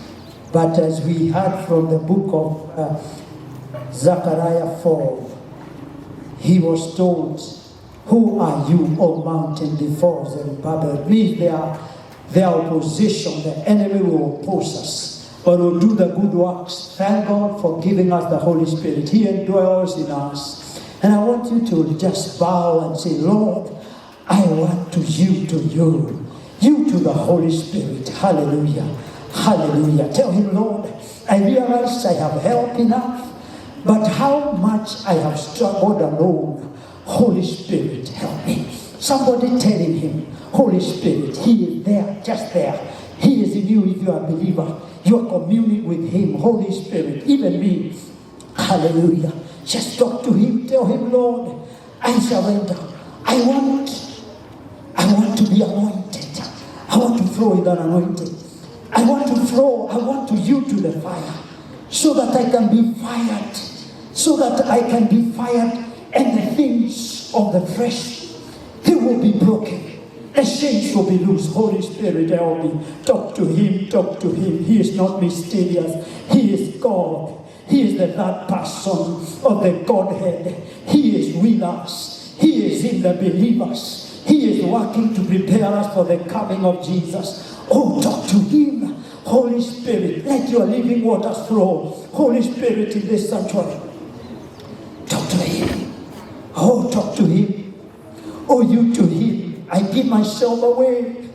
But as we heard from the book of Zechariah 4, he was told, who are you, O mountain, before Zerubbabel? Means their opposition, the enemy will oppose us. But we'll do the good works. Thank God for giving us the Holy Spirit. He indwells in us. And I want you to just bow and say, Lord, I want to yield to you. You to the Holy Spirit. Hallelujah. Hallelujah. Tell him, Lord, I realize I have help enough, but how much I have struggled alone. Holy Spirit, help me. Somebody telling him, Holy Spirit, he is there, just there. He is in you if you are a believer. You are communing with him. Holy Spirit, even me. Hallelujah. Just talk to him. Tell him, Lord, I surrender. I want to be anointed. I want to flow in that anointing. I want to flow. I want to yield to the fire so that I can be fired. So that I can be fired and the things of the flesh, they will be broken. The chains will be loose. Holy Spirit, help me. Talk to him. Talk to him. He is not mysterious. He is God. He is the third person of the Godhead. He is with us. He is in the believers. He is working to prepare us for the coming of Jesus. Oh, talk to him. Holy Spirit, let your living waters flow. Holy Spirit, in this sanctuary, talk to him. Oh, talk to him. Oh, you to him. I give myself away.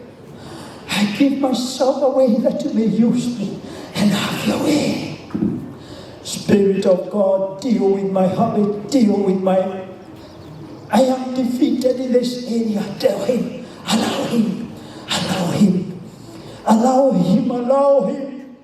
I give myself away that you may use me and have your way. Spirit of God, deal with my habit, deal with my... I am defeated in this area. Tell him, allow him, allow him, allow him, allow him.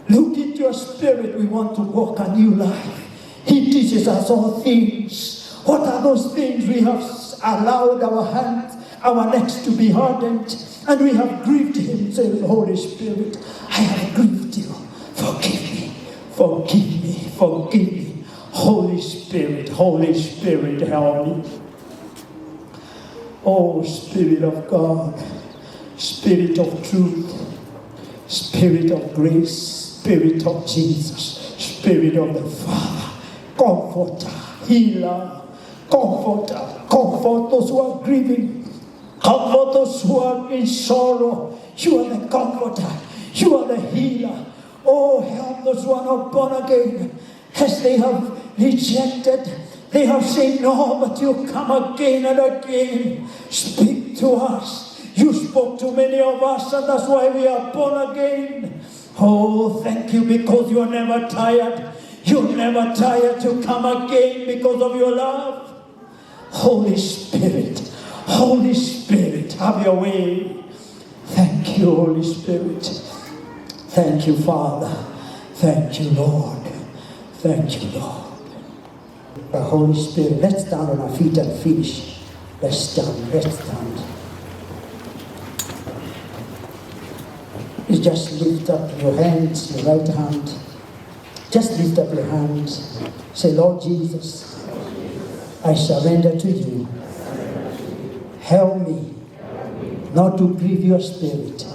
Look into your spirit. We want to walk a new life. He teaches us all things. What are those things we have allowed our hands, our necks to be hardened, and we have grieved him? Say, Holy Spirit, I have grieved you. Forgive me, forgive me, forgive me. Holy Spirit, help me. Oh, Spirit of God, Spirit of truth, Spirit of grace, Spirit of Jesus, Spirit of the Father, Comforter, Healer, Comforter, comfort those who are grieving, comfort those who are in sorrow. You are the Comforter, you are the Healer. Oh, help those who are not born again, as they have rejected, they have said no, but you come again and again. Speak to us. You spoke to many of us, and that's why we are born again. Oh, thank you, because you are never tired. You're never tired to come again because of your love. Holy Spirit, have your way. Thank you, Holy Spirit. Thank you, Father. Thank you, Lord. Thank you, Lord. The Holy Spirit, let's stand on our feet and finish. Let's stand. You just lift up your hands, your right hand. Just lift up your hands. Say, Lord Jesus, I surrender to you. Help me not to grieve your spirit,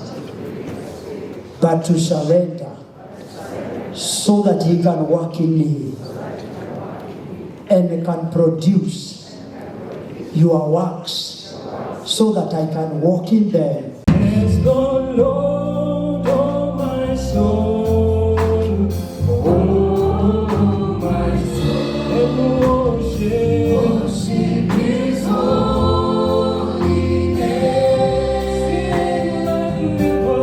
but to surrender so that he can work in me and can produce your works so that I can walk in them. Praise the Lord.